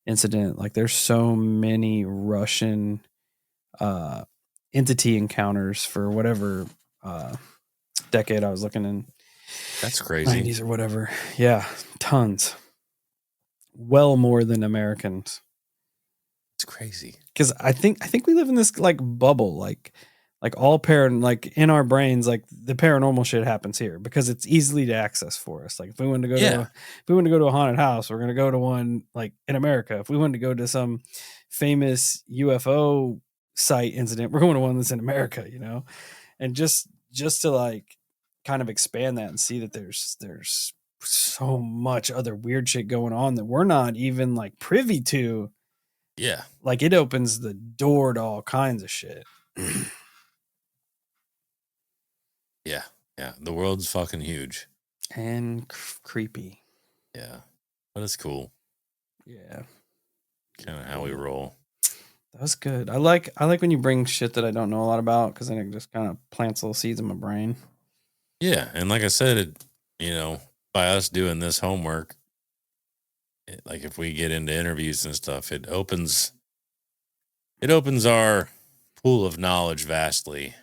incident, like there's so many Russian entity encounters for whatever decade I was looking in. That's crazy. 90s or whatever. Yeah, tons. Well more than Americans. It's crazy. Because I think we live in this like bubble, like all like in our brains, like the paranormal shit happens here because it's easily to access for us. Like if we wanted to go to a haunted house, we're gonna go to one like in America. If we wanted to go to some famous UFO site incident, we're going to one that's in America, and just to like kind of expand that and see that there's so much other weird shit going on that we're not even like privy to. Yeah. Like it opens the door to all kinds of shit. Yeah. Yeah. The world's fucking huge. And creepy. Yeah. But it's cool. Yeah. Kind of how we roll. That was good. I like when you bring shit that I don't know a lot about, because then it just kind of plants little seeds in my brain. Yeah. And like I said, by us doing this homework, like if we get into interviews and stuff, it opens our pool of knowledge vastly.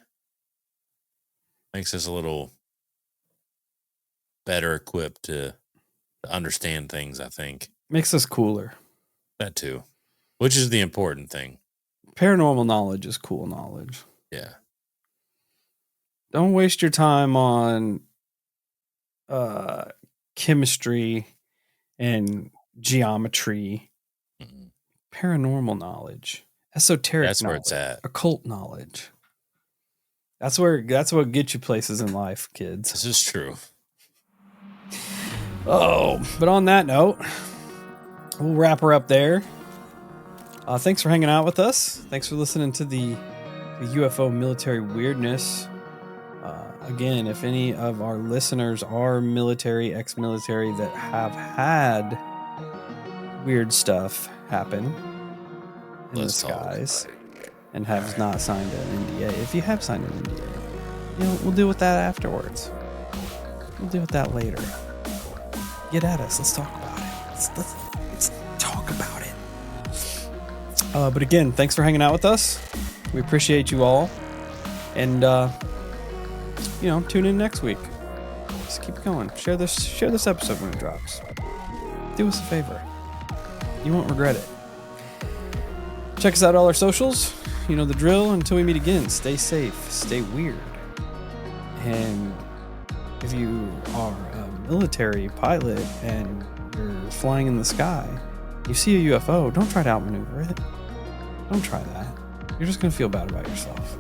Makes us a little better equipped to understand things, I think. Makes us cooler. That too. Which is the important thing. Paranormal knowledge is cool knowledge. Yeah. Don't waste your time on chemistry and geometry. Mm-hmm. Paranormal knowledge, esoteric knowledge, where it's at. Occult knowledge. That's what gets you places in life, kids. This is true. Oh, but on that note, we'll wrap her up there. Thanks for hanging out with us. Thanks for listening to the UFO military weirdness. Again, if any of our listeners are military, ex-military that have had weird stuff happen in the skies and have not signed an NDA. If you have signed an NDA, we'll deal with that afterwards. We'll deal with that later. Get at us. Let's talk about it. Let's talk about it. But again, thanks for hanging out with us. We appreciate you all. And, tune in next week. Just keep going. Share this episode when it drops. Do us a favor. You won't regret it. Check us out all our socials. You know the drill. Until we meet again, stay safe, stay weird. And if you are a military pilot and you're flying in the sky, you see a UFO, don't try to outmaneuver it. Don't try that. You're just going to feel bad about yourself.